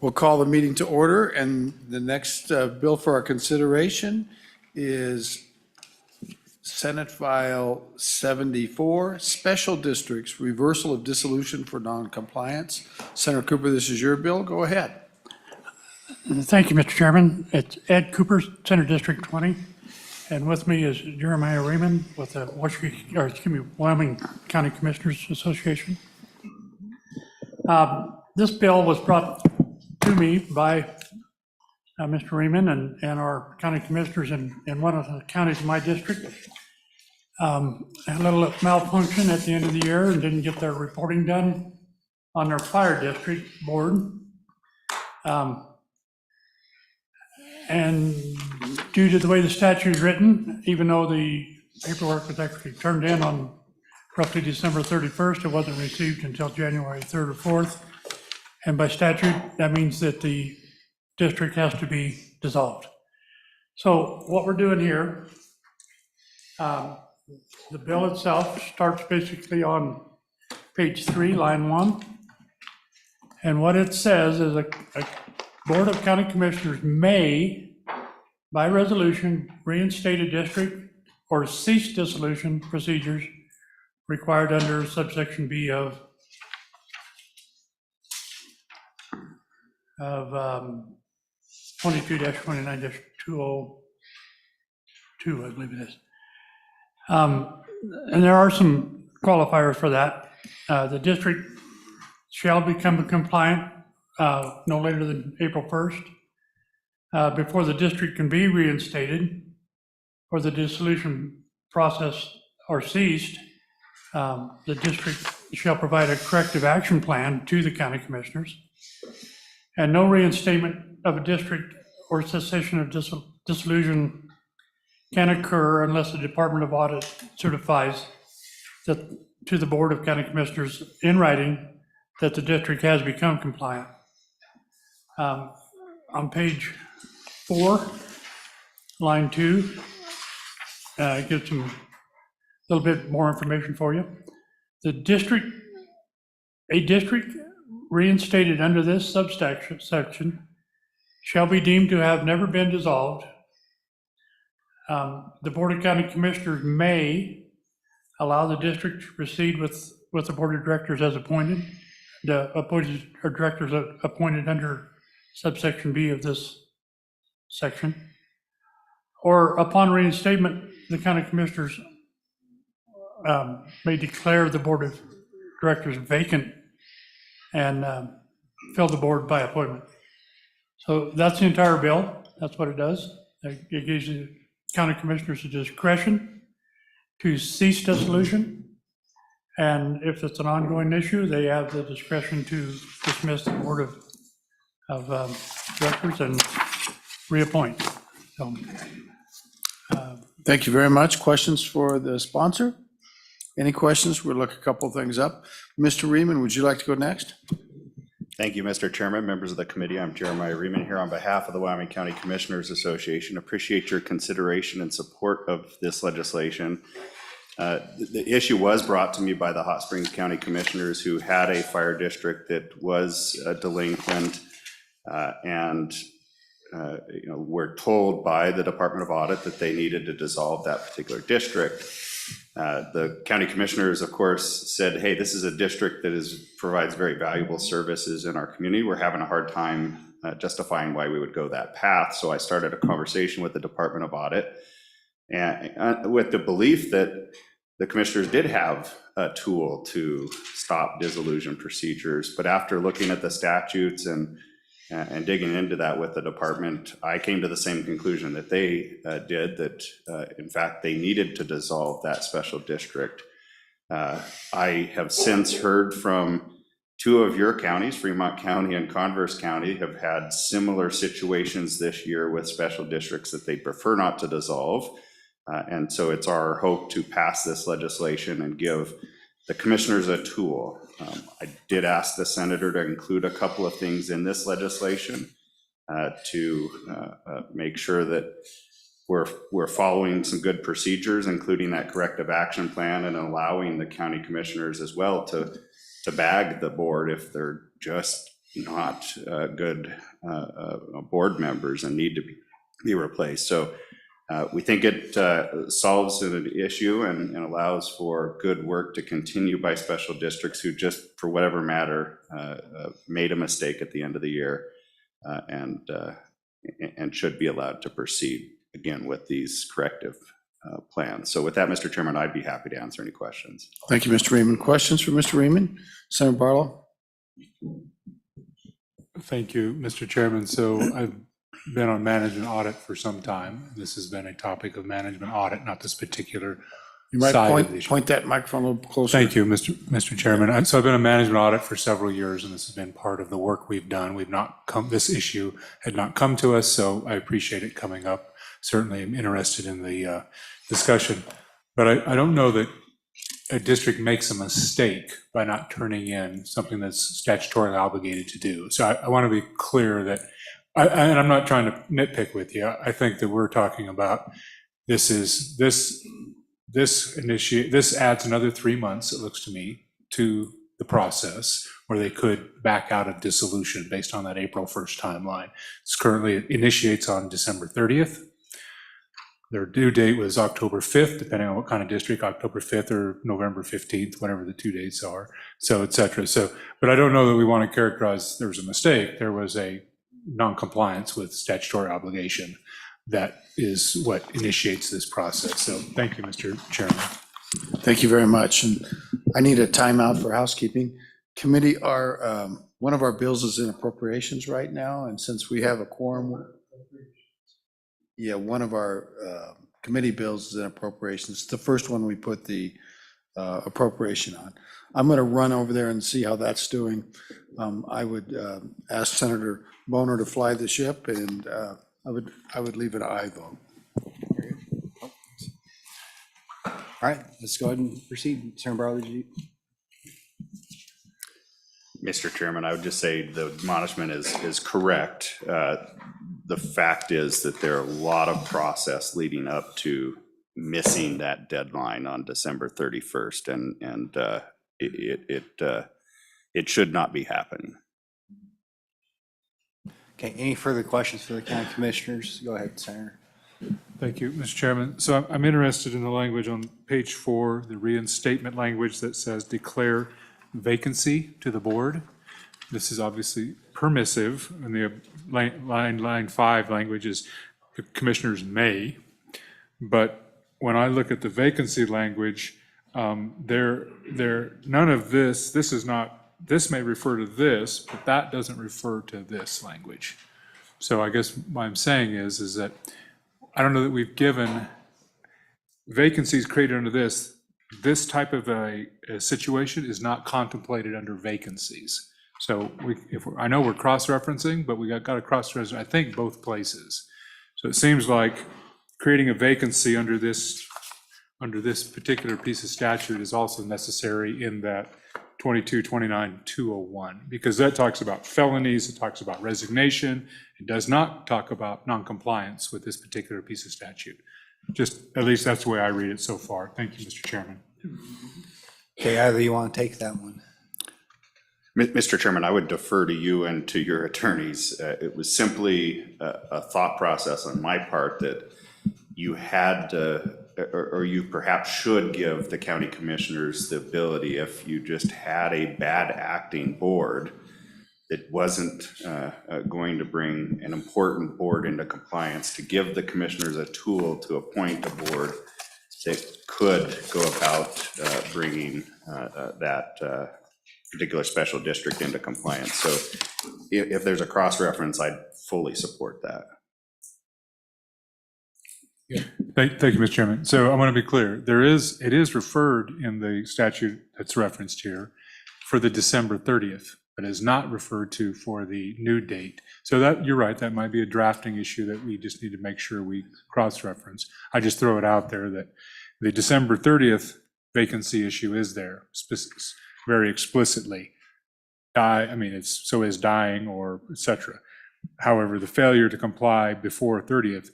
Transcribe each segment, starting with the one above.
We'll call the meeting to order, and the next bill for our consideration is Senate File 74, Special Districts, Reversal of Dissolution for Non-Compliance. Senator Cooper, this is your bill. Go ahead. Thank you, Mr. Chairman. It's Ed Cooper, Center District 20, and with me is Jeremiah Raymond with the Wyoming County Commissioners Association. This bill was brought to me by Mr. Raymond and our county commissioners in one of the counties in my district. Had a little malfunction at the end of the year and didn't get their reporting done on their fire district board. And due to the way the statute is written, even though the paperwork was actually turned in on roughly December 31st, it wasn't received until January 3rd or 4th. And by statute, that means that the district has to be dissolved. So what we're doing here, the bill itself starts basically on page 3, line 1. And what it says is a Board of County Commissioners may, by resolution, reinstate a district or cease dissolution procedures required under subsection B of 22-29-202, I believe it is. And there are some qualifiers for that. The district shall become compliant no later than April 1st. Before the district can be reinstated or the dissolution process or ceased, the district shall provide a corrective action plan to the county commissioners. And no reinstatement of a district or cessation of dissolution can occur unless the Department of Audit certifies that to the Board of County Commissioners in writing that the district has become compliant. On page 4, line 2, it gives some a little bit more information for you. A district reinstated under this subsection shall be deemed to have never been dissolved. The Board of County Commissioners may allow the district to proceed with the Board of Directors as appointed, the appointed or directors appointed under subsection B of this section, or upon reinstatement, the county commissioners may declare the Board of Directors vacant and fill the board by appointment. So that's the entire bill. That's what it does. It gives the county commissioners the discretion to cease dissolution. And if it's an ongoing issue, they have the discretion to dismiss the Board of Directors and reappoint. So, Thank you very much. Questions for the sponsor? Any questions? We'll look a couple of things up. Mr. Riemann, would you like to go next? Thank you, Mr. Chairman, members of the committee. I'm Jeremiah Riemann here on behalf of the Wyoming County Commissioners Association. Appreciate your consideration and support of this legislation. The issue was brought to me by the Hot Springs County Commissioners who had a fire district that was delinquent and were told by the Department of Audit that they needed to dissolve that particular district. The county commissioners, of course, said, hey, this is a district that provides very valuable services in our community. We're having a hard time justifying why we would go that path. So I started a conversation with the Department of Audit and with the belief that the commissioners did have a tool to stop dissolution procedures. But after looking at the statutes and digging into that with the department, I came to the same conclusion that they did, that in fact, they needed to dissolve that special district. I have since heard from two of your counties, Fremont County and Converse County, have had similar situations this year with special districts that they prefer not to dissolve. And so it's our hope to pass this legislation and give the commissioners a tool. I did ask the senator to include a couple of things in this legislation to make sure that we're following some good procedures, including that corrective action plan, and allowing the county commissioners as well to bag the board if they're just not good board members and need to be replaced. So we think it solves an issue and allows for good work to continue by special districts who just, for whatever matter, made a mistake at the end of the year and should be allowed to proceed again with these corrective plans. So with that, Mr. Chairman, I'd be happy to answer any questions. Thank you, Mr. Raymond. Questions for Mr. Raymond? Senator Barlow? Thank you, Mr. Chairman. So I've been on management audit for some time. This has been a topic of management audit, not this particular You might side of the issue. point that microphone a little closer. Thank you, Mr. Chairman. So I've been on management audit for several years, and this has been part of the work we've done. This issue had not come to us, so I appreciate it coming up. Certainly am interested in the discussion, but I don't know that a district makes a mistake by not turning in something that's statutorily obligated to do. So I want to be clear that, and I'm not trying to nitpick with you. I think that we're talking about this adds another 3 months, it looks to me, to the process where they could back out of dissolution based on that April 1st timeline. It's currently, it initiates on December 30th. Their due date was October 5th, depending on what kind of district, October 5th or November 15th, whatever the 2 dates are, so et cetera. So, but I don't know that we want to characterize there was a mistake. There was a non-compliance with statutory obligation. That is what initiates this process. So thank you, Mr. Chairman. Thank you very much. And I need a timeout for housekeeping. Committee, one of our bills is in appropriations right now, and since we have a quorum, one of our committee bills is in appropriations. It's the first one we put the appropriation on. I'm going to run over there and see how that's doing. I would ask Senator Boner to fly the ship, and I would leave an aye vote. All right, let's go ahead and proceed. Senator Barlow, did you? Mr. Chairman, I would just say the admonishment is correct. The fact is that there are a lot of process leading up to missing that deadline on December 31st, and it should not be happening. Okay, any further questions for the county commissioners? Go ahead, Senator. Thank you, Mr. Chairman. So I'm interested in the language on page 4, the reinstatement language that says declare vacancy to the board. This is obviously permissive, and the line 5 language is the commissioners may. But when I look at the vacancy language, none of this is not, this may refer to this, but that doesn't refer to this language. So I guess what I'm saying is that I don't know that we've given vacancies created under this type of a situation is not contemplated under vacancies. So I know we're cross-referencing, but we got to cross-reference, I think, both places. So it seems like creating a vacancy under this particular piece of statute is also necessary in that 2229-201, because that talks about felonies, it talks about resignation, it does not talk about noncompliance with this particular piece of statute. Just, at least that's the way I read it so far. Thank you, Mr. Chairman. Okay, either you want to take that one. Mr. Chairman, I would defer to you and to your attorneys. It was simply a thought process on my part that you had to, or you perhaps should give the county commissioners the ability, if you just had a bad acting board that wasn't going to bring an important board into compliance, to give the commissioners a tool to appoint a board that could go about bringing that particular special district into compliance. So if there's a cross-reference, I'd fully support that. Yeah. Thank you, Mr. Chairman. So I want to be clear. It is referred in the statute that's referenced here for the December 30th, but is not referred to for the new date. So that, you're right, that might be a drafting issue that we just need to make sure we cross-reference. I just throw it out there that the December 30th vacancy issue is there very explicitly. So is dying or et cetera. However, the failure to comply before 30th,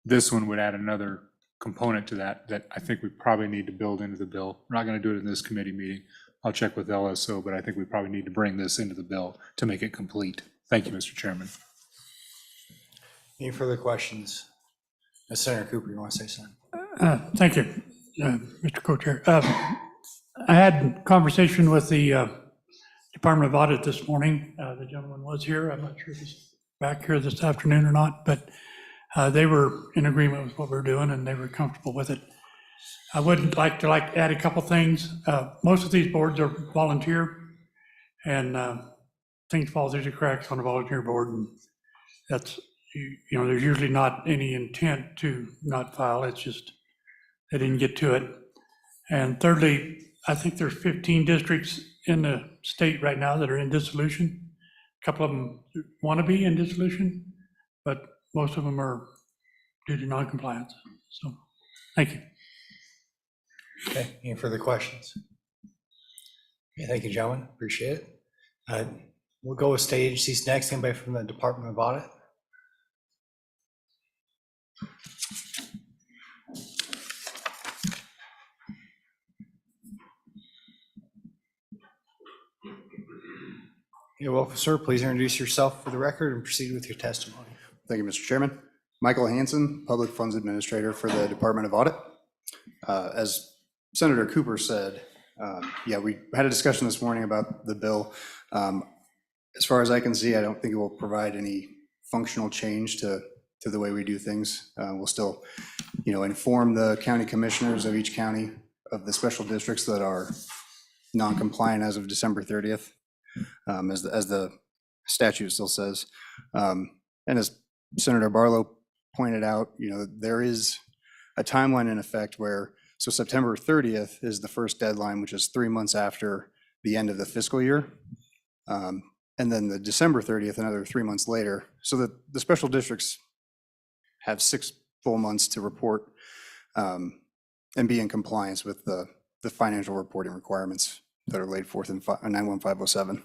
this one would add another component to that I think we probably need to build into the bill. We're not going to do it in this committee meeting, I'll check with LSO, but I think we probably need to bring this into the bill to make it complete. Thank you, Mr. Chairman. Any further questions? Senator Cooper, you want to say something? Thank you, Mr. Co-Chair. I had conversation with the Department of Audit this morning. The gentleman was here. I'm not sure if he's back here this afternoon or not, but they were in agreement with what we're doing and they were comfortable with it. I would like to add a couple things. Most of these boards are volunteer, and things fall through the cracks on a volunteer board, and that's, there's usually not any intent to not file. It's just they didn't get to it. And thirdly, I think there's 15 districts in the state right now that are in dissolution. A couple of them want to be in dissolution, but most of them are due to noncompliance. So, thank you. Okay, any further questions? Okay, thank you, gentlemen. Appreciate it. We'll go with state agencies next. Anybody from the Department of Audit? You're welcome, sir. Please introduce yourself for the record and proceed with your testimony. Thank you, Mr. Chairman. Michael Hansen, Public Funds Administrator for the Department of Audit. As Senator Cooper said, yeah, we had a discussion this morning about the bill. As far as I can see, I don't think it will provide any functional change to the way we do things. We'll still, inform the county commissioners of each county of the special districts that are non-compliant as of December 30th, as the statute still says. And as Senator Barlow pointed out, there is a timeline in effect where, so September 30th is the first deadline, which is 3 months after the end of the fiscal year. And then the December 30th, another 3 months later. So that the special districts have 6 full months to report and be in compliance with the financial reporting requirements that are laid forth in 91507.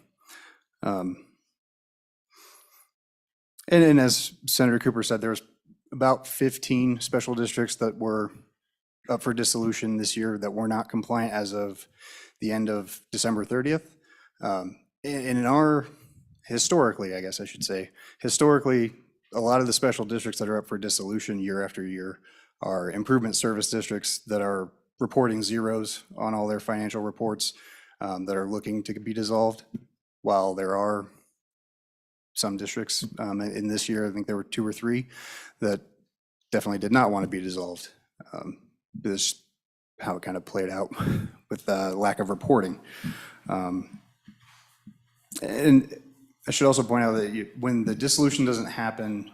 And as Senator Cooper said, there's about 15 special districts that were up for dissolution this year that were not compliant as of the end of December 30th. And in our, historically, I guess I should say, historically, a lot of the special districts that are up for dissolution year after year are improvement service districts that are reporting zeros on all their financial reports, that are looking to be dissolved, while there are some districts in this year, I think there were 2 or 3 that definitely did not want to be dissolved. This is how it kind of played out with lack of reporting. And I should also point out that when the dissolution doesn't happen,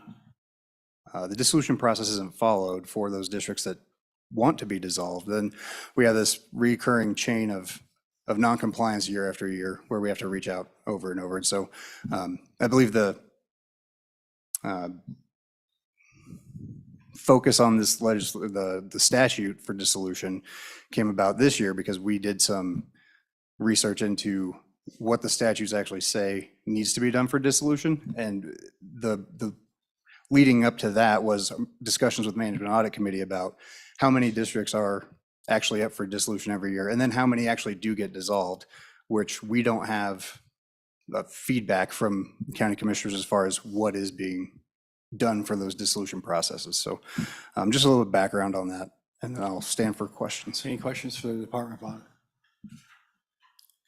the dissolution process isn't followed for those districts that want to be dissolved, then we have this recurring chain of non-compliance year after year where we have to reach out over and over. And so I believe the focus on this the statute for dissolution came about this year because we did some research into what the statutes actually say needs to be done for dissolution. And the leading up to that was discussions with Management Audit Committee about how many districts are actually up for dissolution every year, and then how many actually do get dissolved, which we don't have feedback from county commissioners as far as what is being done for those dissolution processes. So just a little bit of background on that, and then I'll stand for questions. Any questions for the Department of Audit?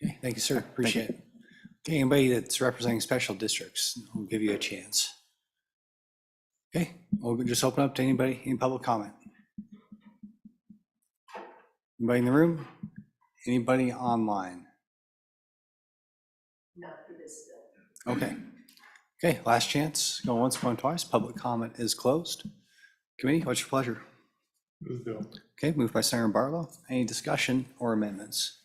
Okay, thank you, sir. Appreciate it. Okay, anybody that's representing special districts, we'll give you a chance. Okay, we'll just open up to anybody in public comment. Anybody in the room? Anybody online? Not for this bill. Okay. Okay, last chance. Going once, going twice. Public comment is closed. Committee, what's your pleasure? Move bill. Okay, moved by Senator Barlow. Any discussion or amendments?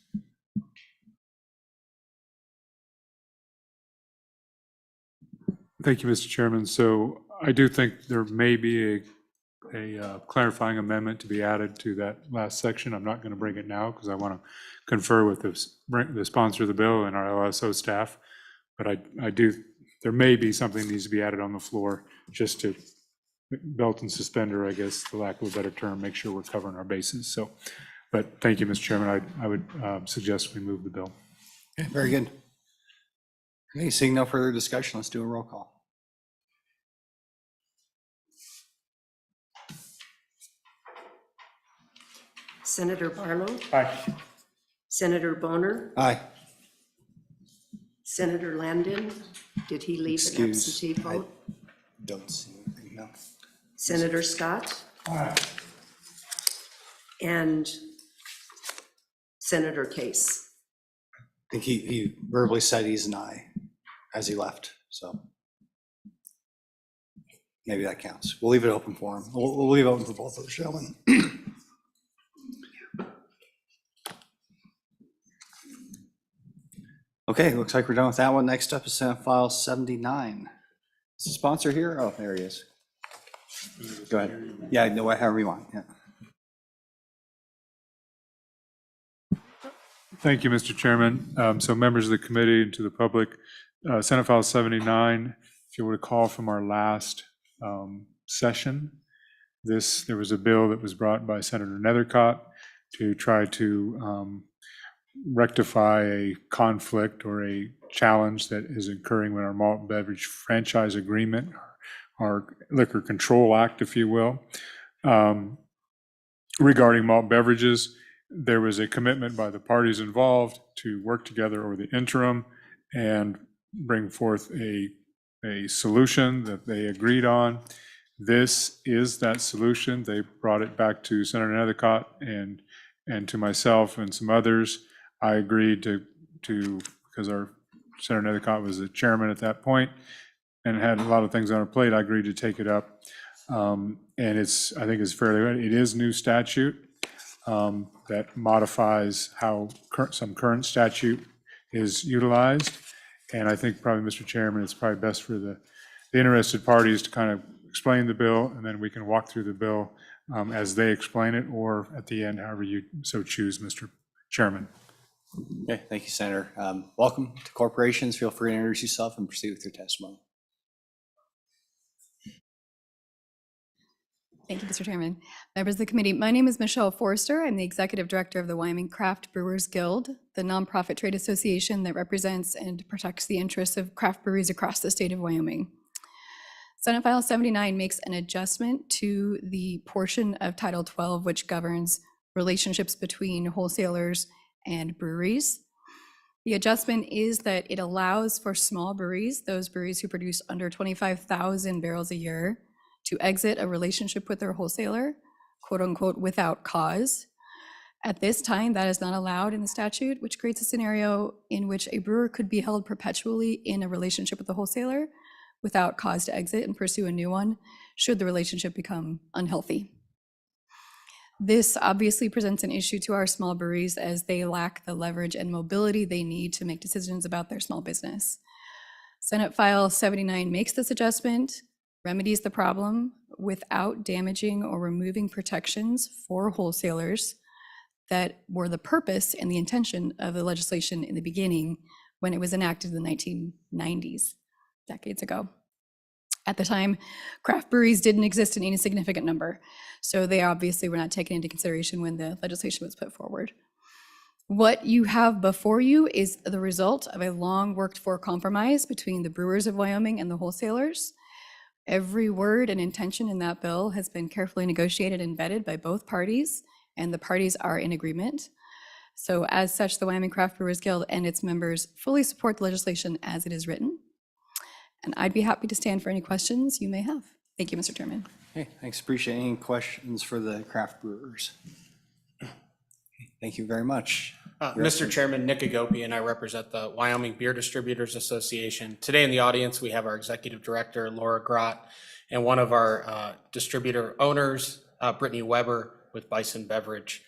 Thank you, Mr. Chairman. So I do think there may be a clarifying amendment to be added to that last section. I'm not going to bring it now because I want to confer with the sponsor of the bill and our LSO staff. But there may be something that needs to be added on the floor just to belt and suspender, I guess, for lack of a better term, make sure we're covering our bases. So But thank you, Mr. Chairman. I would suggest we move the bill. Okay, very good. Okay, seeing no further discussion, let's do a roll call. Senator Barlow, Aye. Senator Bonner, Aye. Senator Landon, did he leave an Excuse, absentee vote? Don't see anything, no. Senator Scott? And Senator Case. I think he verbally said he's an aye as he left, so. Maybe that counts. We'll leave it open for him. We'll leave it open for both of those gentlemen. Okay, looks like we're done with that one. Next up is Senate File 79. Is the sponsor here? Oh, there he is. Go ahead. Yeah, no, however you want, yeah. Thank you, Mr. Chairman. So members of the committee and to the public, Senate File 79, if you'll recall from our last session, there was a bill that was brought by Senator Nethercott to try to rectify a conflict or a challenge that is occurring with our malt beverage franchise agreement, our Liquor Control Act, if you will, regarding malt beverages. There was a commitment by the parties involved to work together over the interim and bring forth a solution that they agreed on. This is that solution. They brought it back to Senator Nethercott and to myself and some others. I agreed to because our Senator Nethercott was the chairman at that point and had a lot of things on her plate. I agreed to take it up. And I think it's fairly, it is new statute that modifies how some current statute is utilized. And I think probably, Mr. Chairman, it's probably best for the interested parties to kind of explain the bill, and then we can walk through the bill as they explain it, or at the end, however you so choose, Mr. Chairman. Okay, thank you, Senator. Welcome to corporations. Feel free to introduce yourself and proceed with your testimony. Thank you, Mr. Chairman. Members of the committee, my name is Michelle Forrester. I'm the Executive Director of the Wyoming Craft Brewers Guild, the nonprofit trade association that represents and protects the interests of craft breweries across the state of Wyoming. Senate File 79 makes an adjustment to the portion of Title 12 which governs relationships between wholesalers and breweries. The adjustment is that it allows for small breweries, those breweries who produce under 25,000 barrels a year, to exit a relationship with their wholesaler, quote unquote, without cause. At this time, that is not allowed in the statute, which creates a scenario in which a brewer could be held perpetually in a relationship with the wholesaler without cause to exit and pursue a new one, should the relationship become unhealthy. This obviously presents an issue to our small breweries as they lack the leverage and mobility they need to make decisions about their small business. Senate File 79 makes this adjustment, remedies the problem without damaging or removing protections for wholesalers that were the purpose and the intention of the legislation in the beginning when it was enacted in the 1990s, decades ago. At the time, craft breweries didn't exist in any significant number, so they obviously were not taken into consideration when the legislation was put forward. What you have before you is the result of a long worked for compromise between the brewers of Wyoming and the wholesalers. Every word and intention in that bill has been carefully negotiated and vetted by both parties, and the parties are in agreement. So as such, the Wyoming Craft Brewers Guild and its members fully support the legislation as it is written. And I'd be happy to stand for any questions you may have. Thank you, Mr. Chairman. Okay, thanks. Appreciate any questions for the craft brewers. Thank you very much. Mr. Chairman, Nick Agopi, and I represent the Wyoming Beer Distributors Association. Today in the audience, we have our Executive Director, Laura Grott, and one of our distributor owners, Brittany Weber with Bison Beverage.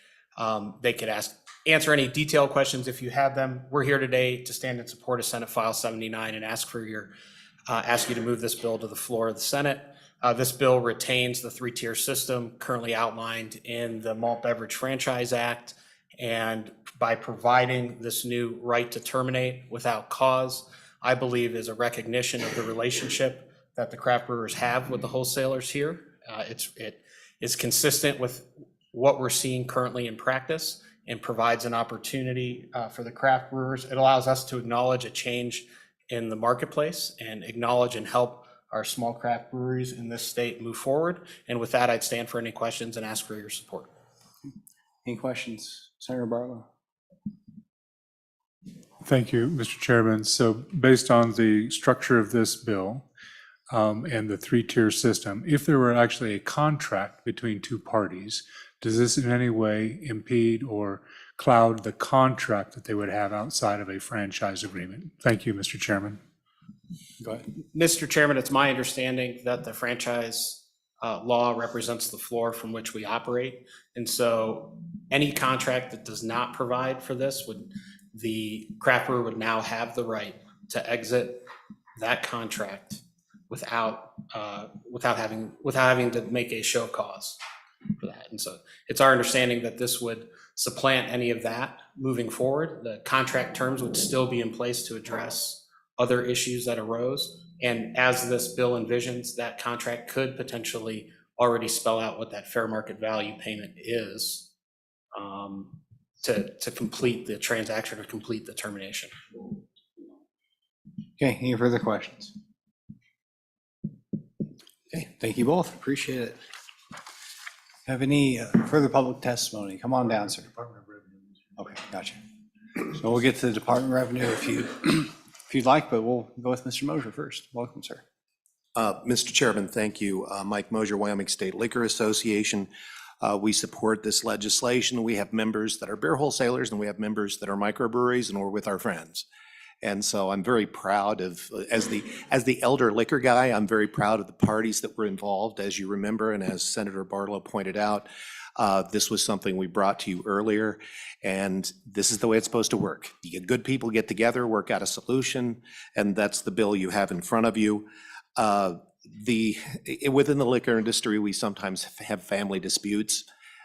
They could answer any detailed questions if you have them. We're here today to stand in support of Senate File 79 and ask you to move this bill to the floor of the Senate. This bill retains the three-tier system currently outlined in the Malt Beverage Franchise Act. And by providing this new right to terminate without cause, I believe is a recognition of the relationship that the craft brewers have with the wholesalers here. It is consistent with what we're seeing currently in practice and provides an opportunity for the craft brewers. It allows us to acknowledge a change in the marketplace and acknowledge and help our small craft breweries in this state move forward. And with that, I'd stand for any questions and ask for your support. Any questions? Senator Barlow? Thank you, Mr. Chairman. So based on the structure of this bill and the three-tier system, if there were actually a contract between two parties, does this in any way impede or cloud the contract that they would have outside of a franchise agreement? Thank you, Mr. Chairman. Go ahead. Mr. Chairman, it's my understanding that the franchise law represents the floor from which we operate. And so any contract that does not provide for this the craft brewer would now have the right to exit that contract without having to make a show cause for that. And so it's our understanding that this would supplant any of that moving forward. The contract terms would still be in place to address other issues that arose. And as this bill envisions, that contract could potentially already spell out what that fair market value payment is to complete the transaction or complete the termination. Okay, any further questions? Okay, thank you both. Appreciate it. Have any further public testimony? Come on down, sir. Okay, gotcha. So we'll get to the Department of Revenue if you'd like, but we'll go with Mr. Mosier first. Welcome, sir. Mr. Chairman, thank you. Mike Mosier, Wyoming State Liquor Association. We support this legislation. We have members that are beer wholesalers and we have members that are microbreweries, and we're with our friends. And so I'm very proud of, as the elder liquor guy, I'm very proud of the parties that were involved, as you remember, and as Senator Barlow pointed out, this was something we brought to you earlier, and this is the way it's supposed to work. The good people get together, work out a solution, and that's the bill you have in front of you. Within the liquor industry, we sometimes have family disputes,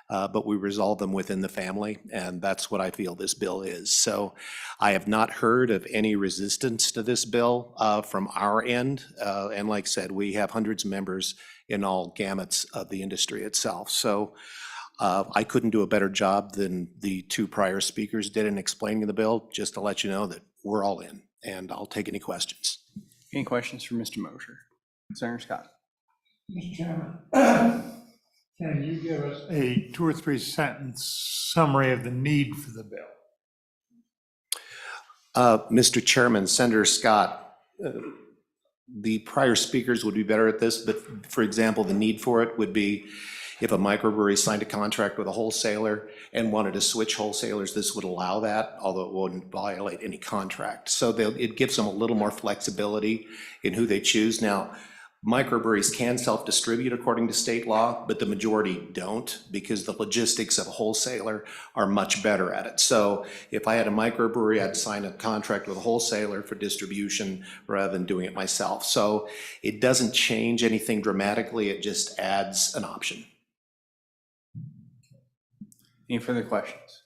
but we resolve them within the family, and that's what I feel this bill is. So I have not heard of any resistance to this bill from our end, and like I said, we have hundreds of members in all gamuts of the industry itself. So I couldn't do a better job than the two prior speakers did in explaining the bill, just to let you know that we're all in, and I'll take any questions. Any questions for Mr. Mosier? Senator Scott? Mr. Chairman, can you give us a 2 or 3 sentence summary of the need for the bill? Mr. Chairman, Senator Scott, the prior speakers would be better at this, but for example, the need for it would be if a microbrewery signed a contract with a wholesaler and wanted to switch wholesalers, this would allow that, although it wouldn't violate any contract. So it gives them a little more flexibility in who they choose. Now, microbreweries can self-distribute according to state law, but the majority don't because the logistics of a wholesaler are much better at it. So if I had a microbrewery, I'd sign a contract with a wholesaler for distribution rather than doing it myself. So it doesn't change anything dramatically, it just adds an option. Any further questions?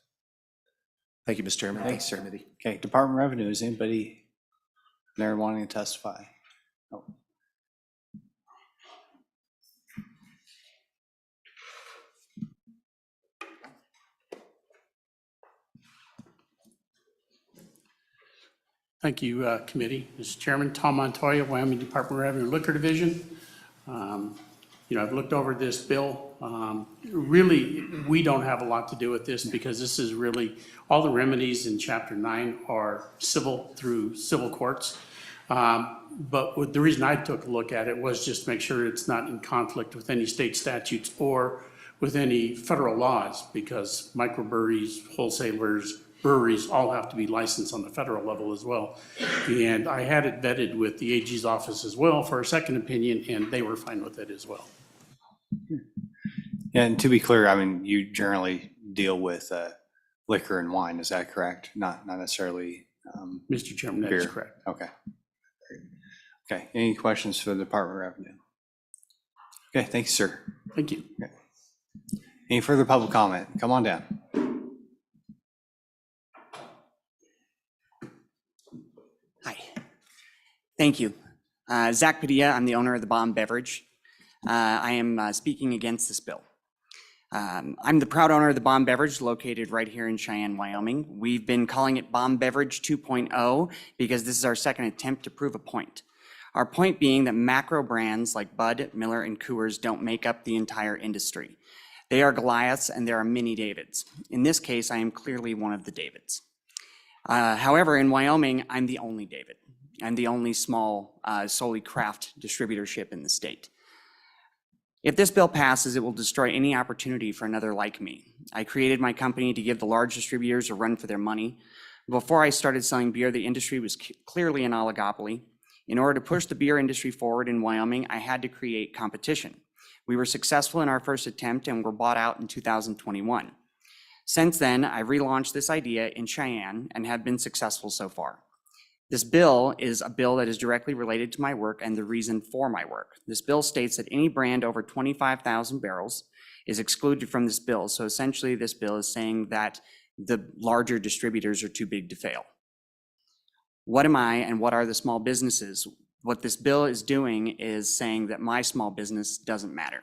Thank you, Mr. Chairman. Thanks, Thanks, sir. Committee. Okay, Department of Revenue, is anybody there wanting to testify? No. Thank you, Committee. Mr. Chairman, Tom Montoya, Wyoming Department of Revenue Liquor Division. I've looked over this bill. Really, we don't have a lot to do with this because this is really, all the remedies in Chapter 9 are civil through civil courts. But the reason I took a look at it was just to make sure it's not in conflict with any state statutes or with any federal laws, because microbreweries, wholesalers, breweries all have to be licensed on the federal level as well. And I had it vetted with the AG's office as well for a second opinion, and they were fine with it as well. And to be clear, I mean, you generally deal with liquor and wine, is that correct? Not necessarily Mr. Chairman, that is beer. correct. Okay. Okay, any questions for the Department of Revenue? Okay, thank you, sir. Thank you. Okay. Any further public comment? Come on down. Hi, thank you. Zach Padilla, I'm the owner of the Bomb Beverage. I am speaking against this bill. I'm the proud owner of the Bomb Beverage located right here in Cheyenne, Wyoming. We've been calling it Bomb Beverage 2.0 because this is our second attempt to prove a point. Our point being that macro brands like Bud, Miller, and Coors don't make up the entire industry. They are Goliaths and there are many Davids. In this case, I am clearly one of the Davids. However, in Wyoming, I'm the only David. I'm the only small, solely craft distributorship in the state. If this bill passes, it will destroy any opportunity for another like me. I created my company to give the large distributors a run for their money. Before I started selling beer, the industry was clearly an oligopoly. In order to push the beer industry forward in Wyoming, I had to create competition. We were successful in our first attempt and were bought out in 2021. Since then, I relaunched this idea in Cheyenne and have been successful so far. This bill is a bill that is directly related to my work and the reason for my work. This bill states that any brand over 25,000 barrels is excluded from this bill. So essentially, this bill is saying that the larger distributors are too big to fail. What am I and what are the small businesses? What this bill is doing is saying that my small business doesn't matter.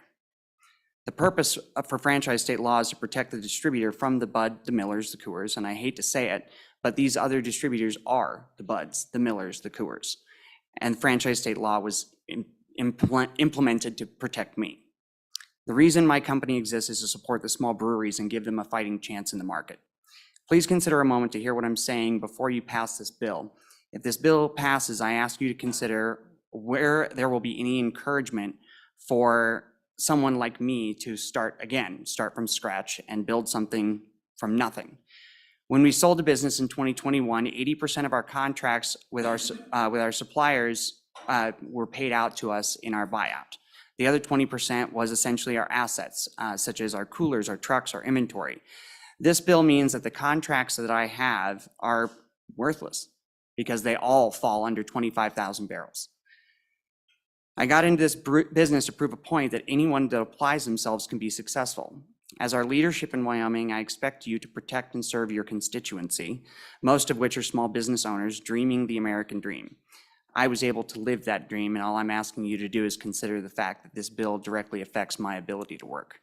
The purpose for franchise state law is to protect the distributor from the Bud, the Millers, the Coors, and I hate to say it, but these other distributors are the Buds, the Millers, the Coors. And franchise state law was implemented to protect me. The reason my company exists is to support the small breweries and give them a fighting chance in the market. Please consider a moment to hear what I'm saying before you pass this bill. If this bill passes, I ask you to consider where there will be any encouragement for someone like me to start again, start from scratch and build something from nothing. When we sold the business in 2021, 80% of our contracts with our suppliers were paid out to us in our buyout. The other 20% was essentially our assets, such as our coolers, our trucks, our inventory. This bill means that the contracts that I have are worthless because they all fall under 25,000 barrels. I got into this business to prove a point that anyone that applies themselves can be successful. As our leadership in Wyoming, I expect you to protect and serve your constituency, most of which are small business owners dreaming the American dream. I was able to live that dream, and all I'm asking you to do is consider the fact that this bill directly affects my ability to work.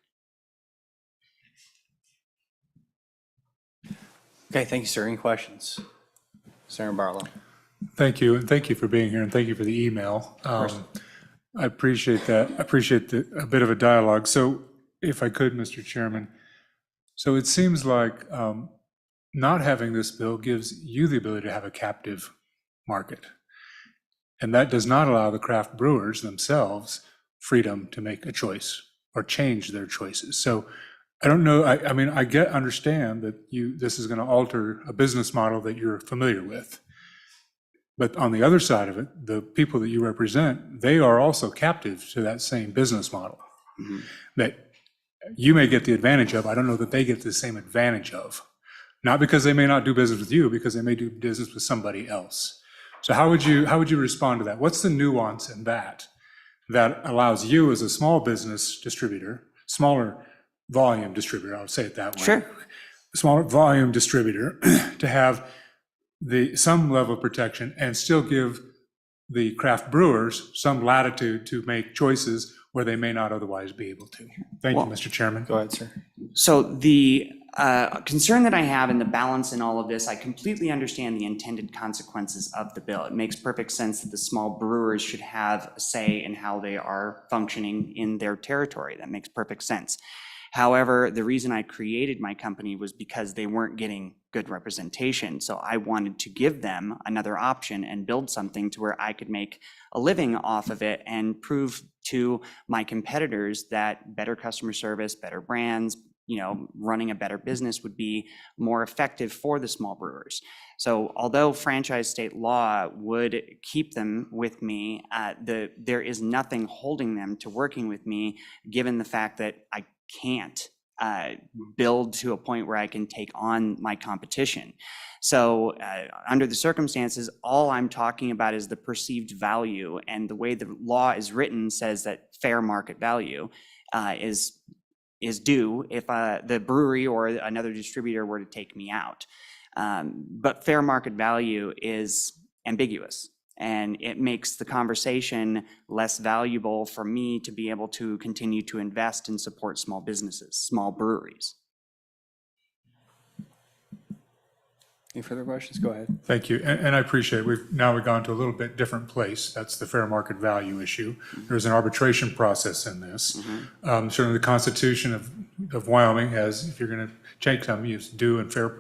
Okay, thank you, sir. Any questions? Senator Barlow. Thank you, and thank you for being here, and thank you for the email. I appreciate that. I appreciate a bit of a dialogue. So if I could, Mr. Chairman, so it seems like not having this bill gives you the ability to have a captive market. And that does not allow the craft brewers themselves freedom to make a choice or change their choices. So I don't know, I mean, I understand that this is going to alter a business model that you're familiar with. But on the other side of it, the people that you represent, they are also captive to that same business model that you may get the advantage of. I don't know that they get the same advantage of. Not because they may not do business with you, because they may do business with somebody else. So how would you respond to that? What's the nuance in that allows you as a small business distributor, smaller volume distributor, I'll say it that way. Sure. Smaller volume distributor to have some level of protection and still give the craft brewers some latitude to make choices where they may not otherwise be able to. Thank you, Mr. Chairman. Go ahead, sir. So the concern that I have in the balance in all of this, I completely understand the intended consequences of the bill. It makes perfect sense that the small brewers should have a say in how they are functioning in their territory. That makes perfect sense. However, the reason I created my company was because they weren't getting good representation. So I wanted to give them another option and build something to where I could make a living off of it and prove to my competitors that better customer service, better brands, running a better business would be more effective for the small brewers. So although franchise state law would keep them with me, there is nothing holding them to working with me, given the fact that I can't build to a point where I can take on my competition. So under the circumstances, all I'm talking about is the perceived value, and the way the law is written says that fair market value is due if the brewery or another distributor were to take me out. But fair market value is ambiguous. And it makes the conversation less valuable for me to be able to continue to invest and support small businesses, small breweries. Any further questions? Go ahead. Thank you, and I appreciate, we've gone to a little bit different place. That's the fair market value issue. There's an arbitration process in this. Certainly, the Constitution of Wyoming has, if you're going to take something, it's due and fair,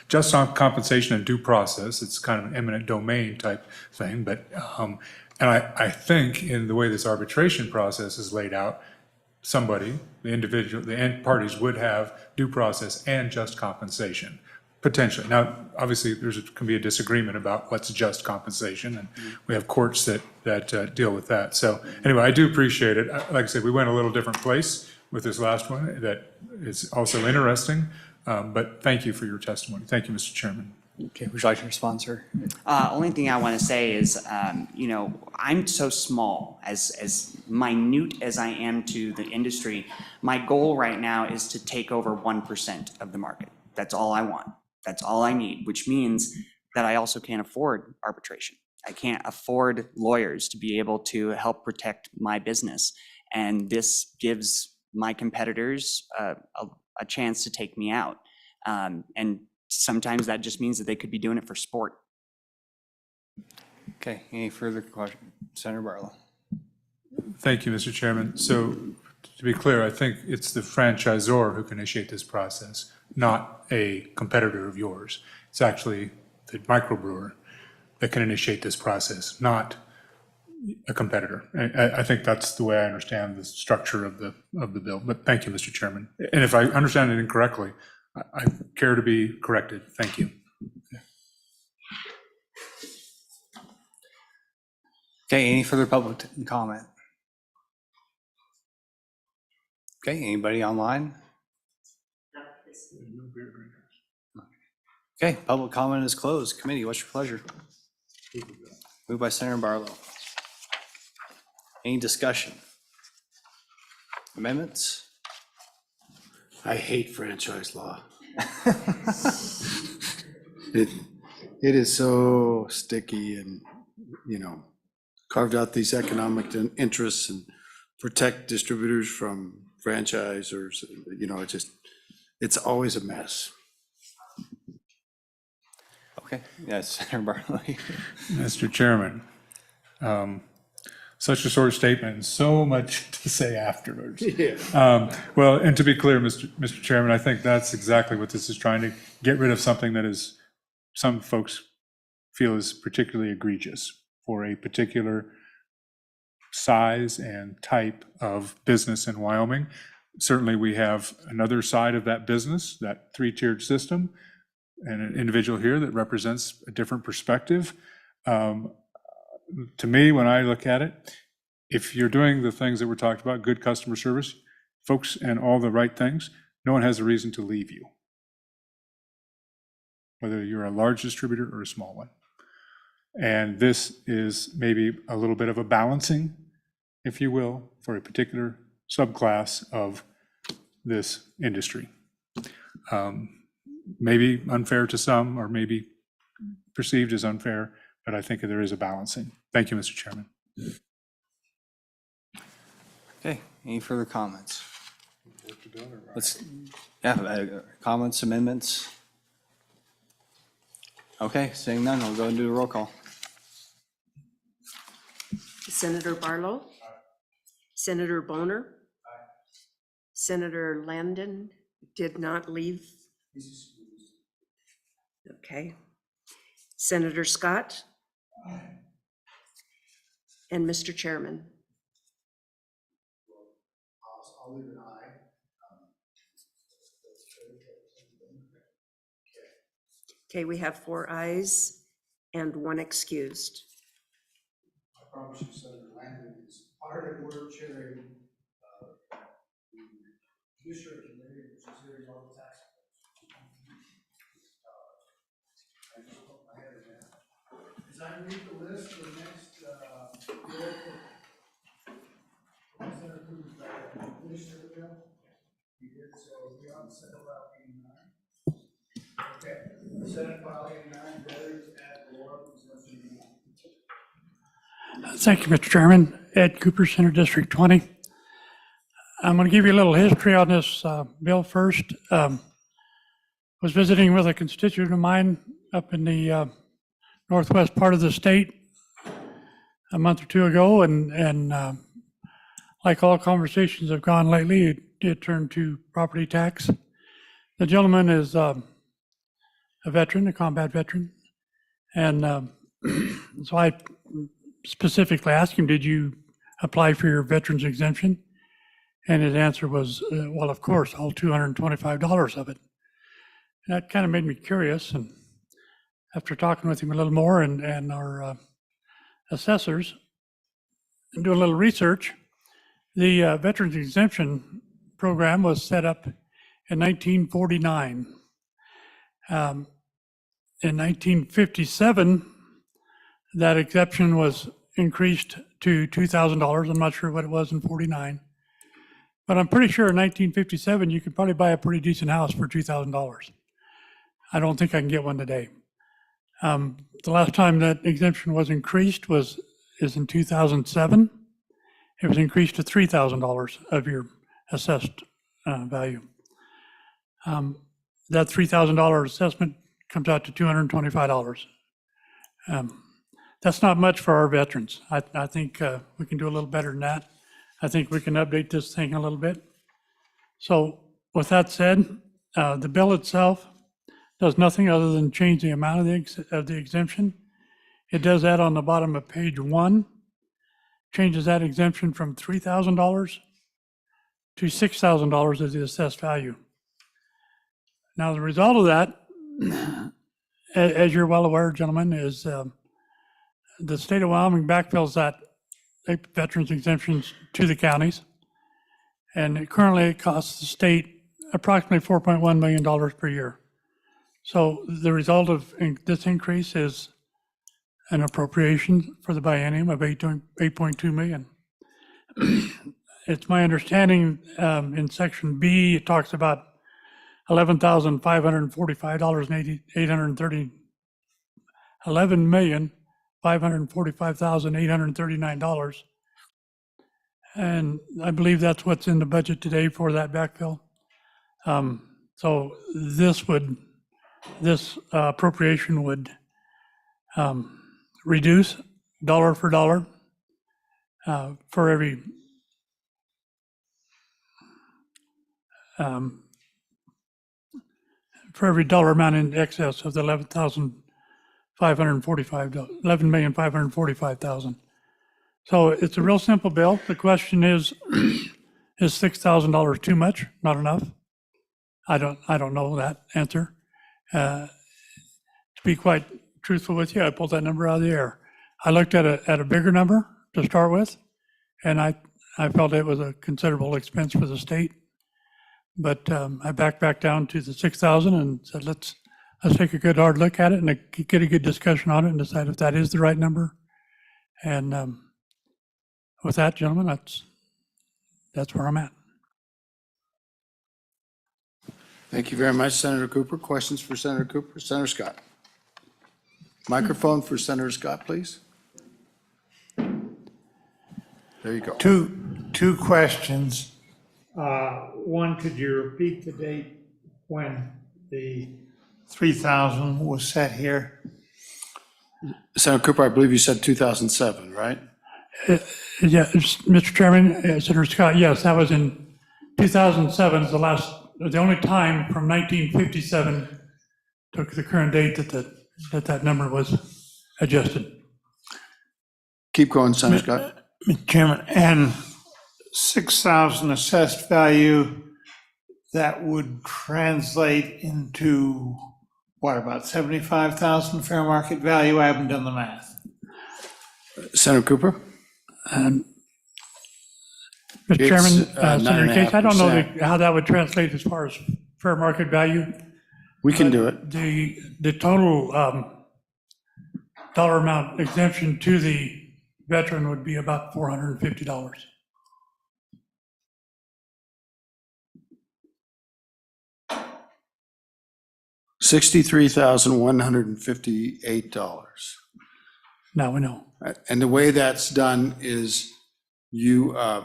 just compensation and due process. It's kind of an eminent domain type thing, but, and I think in the way this arbitration process is laid out, somebody, the individual, the end parties would have due process and just compensation. Potentially. Now, obviously, can be a disagreement about what's just compensation, and we have courts that deal with that. So anyway, I do appreciate it. Like I said, we went a little different place with this last one. That is also interesting, but thank you for your testimony. Thank you, Mr. Chairman. Okay, would you like to respond, sir? Only thing I want to say is, you know, I'm so small, as minute as I am to the industry. My goal right now is to take over 1% of the market. That's all I want. That's all I need, which means that I also can't afford arbitration. I can't afford lawyers to be able to help protect my business. And this gives my competitors a chance to take me out. And sometimes that just means that they could be doing it for sport. Okay, any further questions? Senator Barlow. Thank you, Mr. Chairman. So to be clear, I think it's the franchisor who can initiate this process, not a competitor of yours. It's actually the microbrewer that can initiate this process, not a competitor. I think that's the way I understand the structure of the bill. But thank you, Mr. Chairman. And if I understand it incorrectly, I care to be corrected. Thank you. Okay, any further public comment? Okay, anybody online? Okay, public comment is closed. Committee, what's your pleasure? Moved by Senator Barlow. Any discussion? Amendments? I hate franchise law. It is so sticky and, you know, carved out these economic interests and protect distributors from franchisors, you know, it's always a mess. Okay, yes, Senator Barlow. Mr. Chairman, such a short statement and so much to say afterwards. Well, and to be clear, Mr. Chairman, I think that's exactly what this is trying to get rid of, something that is, some folks feel is particularly egregious for a particular size and type of business in Wyoming. Certainly, we have another side of that business, that three-tiered system, and an individual here that represents a different perspective. To me, when I look at it, if you're doing the things that we're talking about, good customer service, folks, and all the right things, no one has a reason to leave you, whether you're a large distributor or a small one. And this is maybe a little bit of a balancing, if you will, for a particular subclass of this industry. Maybe unfair to some, or maybe perceived as unfair, but I think there is a balancing. Thank you, Mr. Chairman. Okay, any further comments? Comments, amendments? Okay, seeing none, we'll go and do a roll call. Senator Barlow? Senator Boner? Senator Landon did not leave. Okay. Senator Scott? And Mr. Chairman? I'll leave an aye. Okay, we have 4 ayes and 1 excused. I promise you, Senator Landon is hard at work chairing the judiciary committee, which is hearing all the tax. I just put my head in that. As I read the list for the next bill, Senator Cruz, finished the bill? He did, so we on Senate File 89. Okay, Senate File 89, veterans ad valorem exemption. Thank you, Mr. Chairman. Ed Cooper, Center District 20. I'm going to give you a little history on this bill first. Was visiting with a constituent of mine up in the northwest part of the state a month or two ago, and like all conversations have gone lately, it did turn to property tax. The gentleman is a veteran, a combat veteran, and so I specifically asked him, did you apply for your veterans exemption? And his answer was, well, of course, all $225 of it. And that kind of made me curious, and after talking with him a little more and our assessors, and doing a little research, the Veterans Exemption Program was set up in 1949. In 1957, that exemption was increased to $2,000. I'm not sure what it was in 49. But I'm pretty sure in 1957, you could probably buy a pretty decent house for $2,000. I don't think I can get one today. The last time that exemption was increased is in 2007. It was increased to $3,000 of your assessed value. That $3,000 assessment comes out to $225. That's not much for our veterans. I think we can do a little better than that. I think we can update this thing a little bit. So with that said, the bill itself does nothing other than change the amount of the exemption. It does that on the bottom of page 1, changes that exemption from $3,000 to $6,000 as the assessed value. Now, the result of that, as you're well aware, gentlemen, is the state of Wyoming backfills that veterans exemptions to the counties. And currently it costs the state approximately $4.1 million per year. So the result of this increase is an appropriation for the biennium of $8.2 million. It's my understanding in section B, it talks about $11,545 and $11,545,839. And I believe that's what's in the budget today for that backfill. So this appropriation would reduce dollar for dollar for every dollar amount in excess of the $11,545,000. So it's a real simple bill. The question is $6,000 too much, not enough? I don't know that answer. To be quite truthful with you, I pulled that number out of the air. I looked at a bigger number to start with, and I felt it was a considerable expense for the state. But I backed back down to the 6,000 and said, let's take a good hard look at it and get a good discussion on it and decide if that is the right number. And with that, gentlemen, that's where I'm at. Thank you very much, Senator Cooper. Questions for Senator Cooper? Senator Scott. Microphone for Senator Scott, please. There you go. Two questions. One, could you repeat the date when the 3,000 was set here? Senator Cooper, I believe you said 2007, right? Yeah, Mr. Chairman, Senator Scott, yes, that was in 2007, the only time from 1957 took the current date that number was adjusted. Keep going, Senator Scott. Mr. Chairman, and 6,000 assessed value, that would translate into, what, about 75,000 fair market value? I haven't done the math. Senator Cooper? Mr. Chairman, It's, Senator Case, I don't know 9.5%. how that would translate as far as fair market value. We can do it. The total dollar amount exemption to the veteran would be about $450. $63,158. Now we know. And the way that's done is there's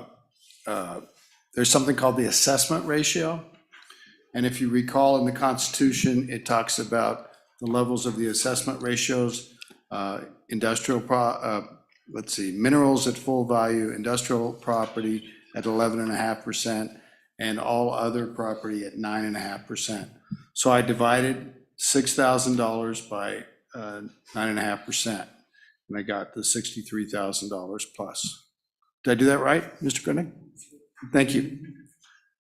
something called the assessment ratio. And if you recall in the Constitution, it talks about the levels of the assessment ratios, minerals at full value, industrial property at 11.5%, and all other property at 9.5%. So I divided $6,000 by 9.5%, and I got the $63,000 plus. Did I do that right, Mr. Koenig? Thank you.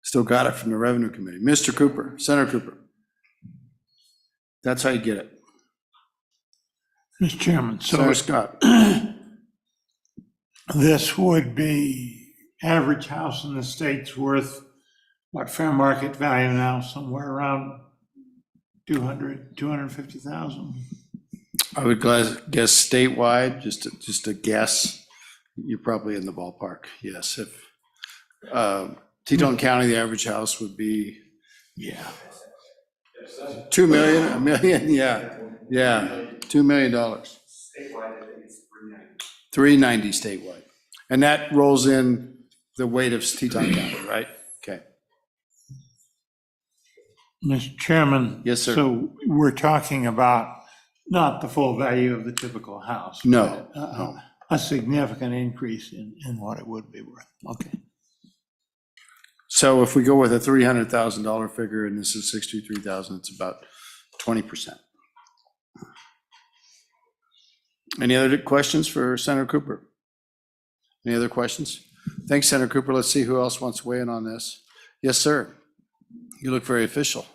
Still got it from the Revenue Committee. Mr. Cooper, Senator Cooper. That's how you get it. Mr. Chairman, so Senator Scott. this would be average house in the state's worth, what, fair market value now, somewhere around 250,000? I would guess statewide, just a guess. You're probably in the ballpark, yes. If Teton County, the average house would be, Yeah. 2 million, a million, yeah, $2 million. 390 statewide. And that rolls in the weight of Teton County, right? Okay. Mr. Chairman? Yes, sir. So we're talking about not the full value of the typical house? No, but no. A significant increase in what it would be worth. Okay. So if we go with a $300,000 figure and this is 63,000, it's about 20%. Any other questions for Senator Cooper? Any other questions? Thanks, Senator Cooper. Let's see who else wants to weigh in on this. Yes, sir. You look very official.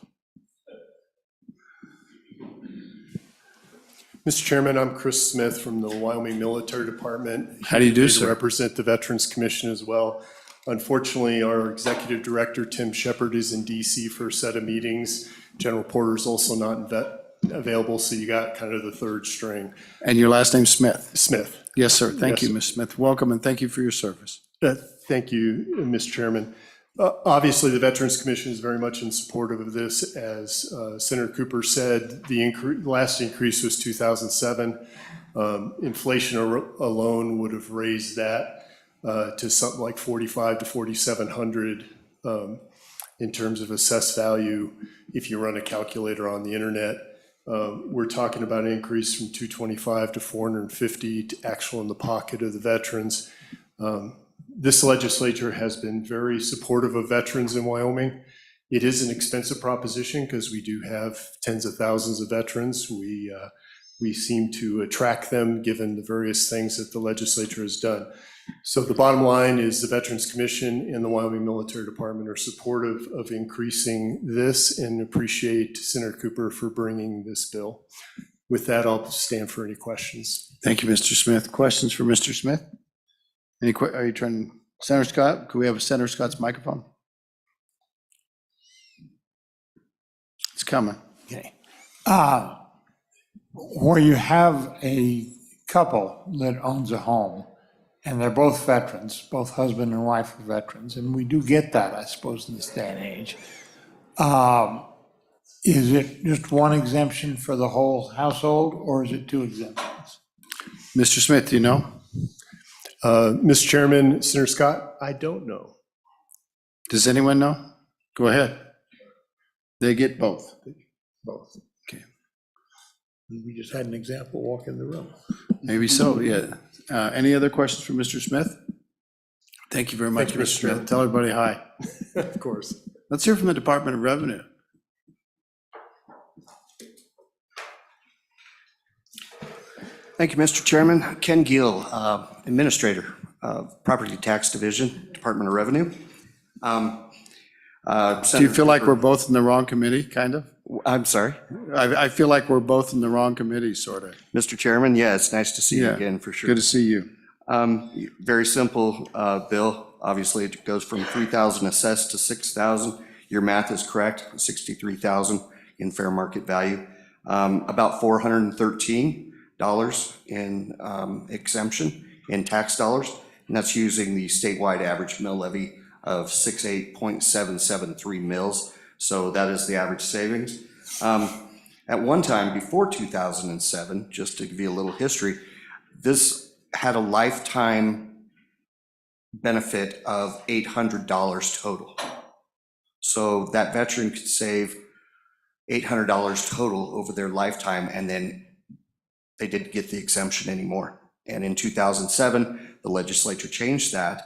Mr. Chairman, I'm Chris Smith from the Wyoming Military Department. How do you do, Here to sir? represent the Veterans Commission as well. Unfortunately, our Executive Director, Tim Shepard, is in DC for a set of meetings. General Porter's also not available, so you got kind of the third string. And your last name's Smith? Smith. Yes, sir. Thank Yes. you, Ms. Smith. Welcome, and thank you for your service. Thank you, Mr. Chairman. Obviously, the Veterans Commission is very much in support of this. As Senator Cooper said, the last increase was 2007. Inflation alone would have raised that to something like 4,500 to 4,700 in terms of assessed value. If you run a calculator on the internet, we're talking about an increase from 225 to 450 to actual in the pocket of the veterans. This legislature has been very supportive of veterans in Wyoming. It is an expensive proposition because we do have tens of thousands of veterans. We seem to attract them given the various things that the legislature has done. So the bottom line is the Veterans Commission and the Wyoming Military Department are supportive of increasing this and appreciate Senator Cooper for bringing this bill. With that, I'll stand for any questions. Thank you, Mr. Smith. Questions for Mr. Smith? Are you trying, Senator Scott? Could we have Senator Scott's microphone? It's coming. Okay. Where you have a couple that owns a home and they're both veterans, both husband and wife are veterans, and we do get that, I suppose, in this day and age. Is it just one exemption for the whole household or is it two exemptions? Mr. Smith, do you know? Mr. Chairman, Senator Scott, I don't know. Does anyone know? Go ahead. They get both. Both. Okay. We just had an example walk in the room. Maybe so, yeah. Any other questions for Mr. Smith? Thank you very much, Thank you, Mr. Mr. Smith. Chairman. Tell everybody hi. Of course. Let's hear from the Department of Revenue. Thank you, Mr. Chairman. Ken Gill, Administrator of Property Tax Division, Department of Revenue. Do you feel like we're both in the wrong committee, kind of? I'm sorry, I feel like we're both in the wrong committee, sort of. Mr. Chairman. Yeah, it's nice to see you Yeah, again, for sure. Good to see you. Very simple bill. Obviously, it goes from 3,000 assessed to 6,000. Your math is correct, 63,000 in fair market value. About $413 in exemption in tax dollars, and that's using the statewide average mill levy of 68.773 mills. So that is the average savings. At one time, before 2007, just to give you a little history, this had a lifetime benefit of $800 total. So that veteran could save $800 total over their lifetime, and then they didn't get the exemption anymore. And in 2007, the legislature changed that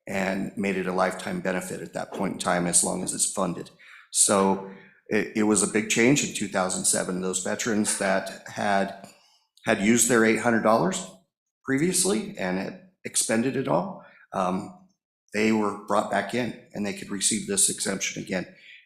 and made it a lifetime benefit at that point in time, as long as it's funded. So it was a big change in 2007. Those veterans that had used their $800 previously and had expended it all, they were brought back in and they could receive this exemption again.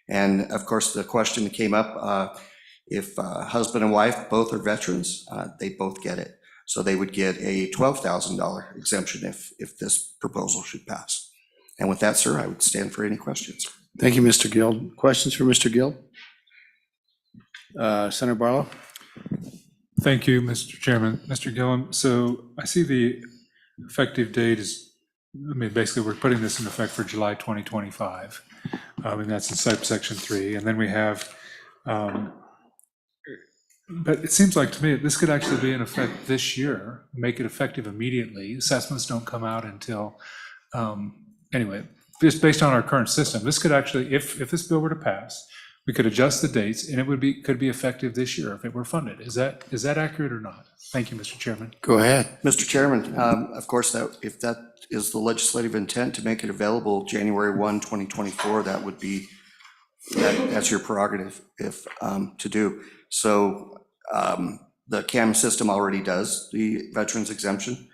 And of course, the question that came up, if husband and wife both are veterans, they both get it. So they would get a $12,000 exemption if this proposal should pass. And with that, sir, I would stand for any questions. Thank you, Mr. Gill. Questions for Mr. Gill? Senator Barlow? Thank you, Mr. Chairman. Mr. Gillum, so I see the effective date is, I mean, basically, we're putting this in effect for July 2025, and that's in subsection 3. And then we have, but it seems like to me, this could actually be in effect this year, make it effective immediately. Assessments don't come out until, anyway, just based on our current system, this could actually, if this bill were to pass, we could adjust the dates and it could be effective this year if it were funded. Is that accurate or not? Thank you, Mr. Chairman. Go ahead. Mr. Chairman, of course, if that is the legislative intent to make it available January 1, 2024, that would be, that's your prerogative to do. So the CAM system already does the veterans exemption.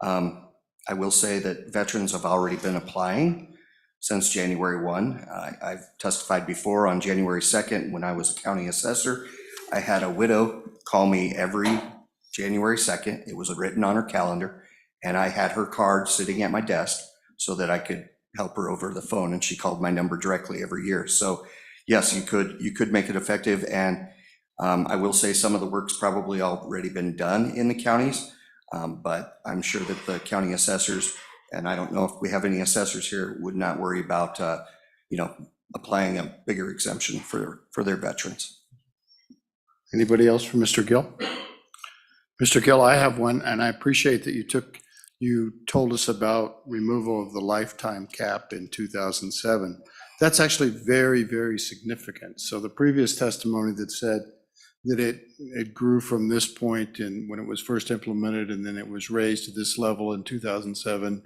I will say that veterans have already been applying since January 1. I've testified before on January 2nd when I was a county assessor. I had a widow call me every January 2nd. It was written on her calendar, and I had her card sitting at my desk so that I could help her over the phone, and she called my number directly every year. So yes, you could make it effective, and I will say some of the work's probably already been done in the counties, but I'm sure that the county assessors, and I don't know if we have any assessors here, would not worry about applying a bigger exemption for their veterans. Anybody else for Mr. Gill? Mr. Gill, I have one, and I appreciate that you told us about removal of the lifetime cap in 2007. That's actually very, very significant. So the previous testimony that said that it grew from this point and when it was first implemented, and then it was raised to this level in 2007,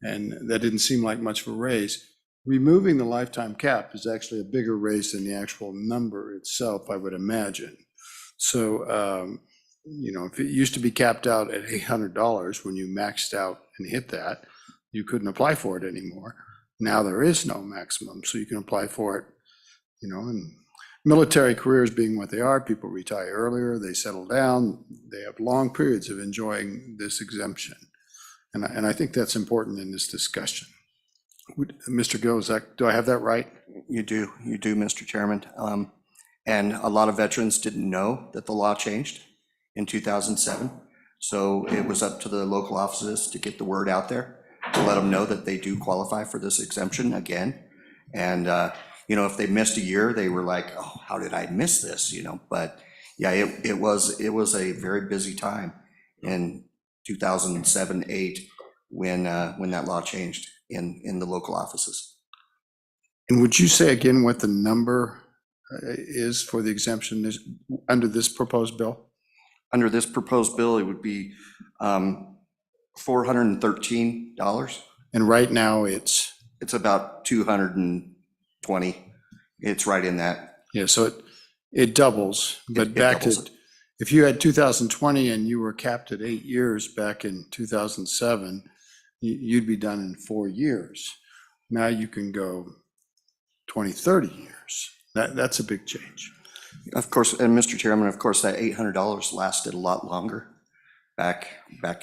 and that didn't seem like much of a raise. Removing the lifetime cap is actually a bigger raise than the actual number itself, I would imagine. So, if it used to be capped out at $800 when you maxed out and hit that, you couldn't apply for it anymore. Now there is no maximum, so you can apply for it, and military careers being what they are, people retire earlier, they settle down, they have long periods of enjoying this exemption. And I think that's important in this discussion. Mr. Gill, do I have that right? You do, Mr. Chairman. And a lot of veterans didn't know that the law changed in 2007. So it was up to the local offices to get the word out there, to let them know that they do qualify for this exemption again. And, if they missed a year, they were like, oh, how did I miss this? But yeah, it was a very busy time in 2007-8 when that law changed in the local offices. And would you say again what the number is for the exemption under this proposed bill? Under this proposed bill, it would be $413. And right now it's about 220. It's right in that. Yeah, so it doubles, but It back doubles to, it. if you had 2020 and you were capped at 8 years back in 2007, you'd be done in 4 years. Now you can go 20, 30 years. That's a big change. Of course, and Mr. Chairman, of course, that $800 lasted a lot longer back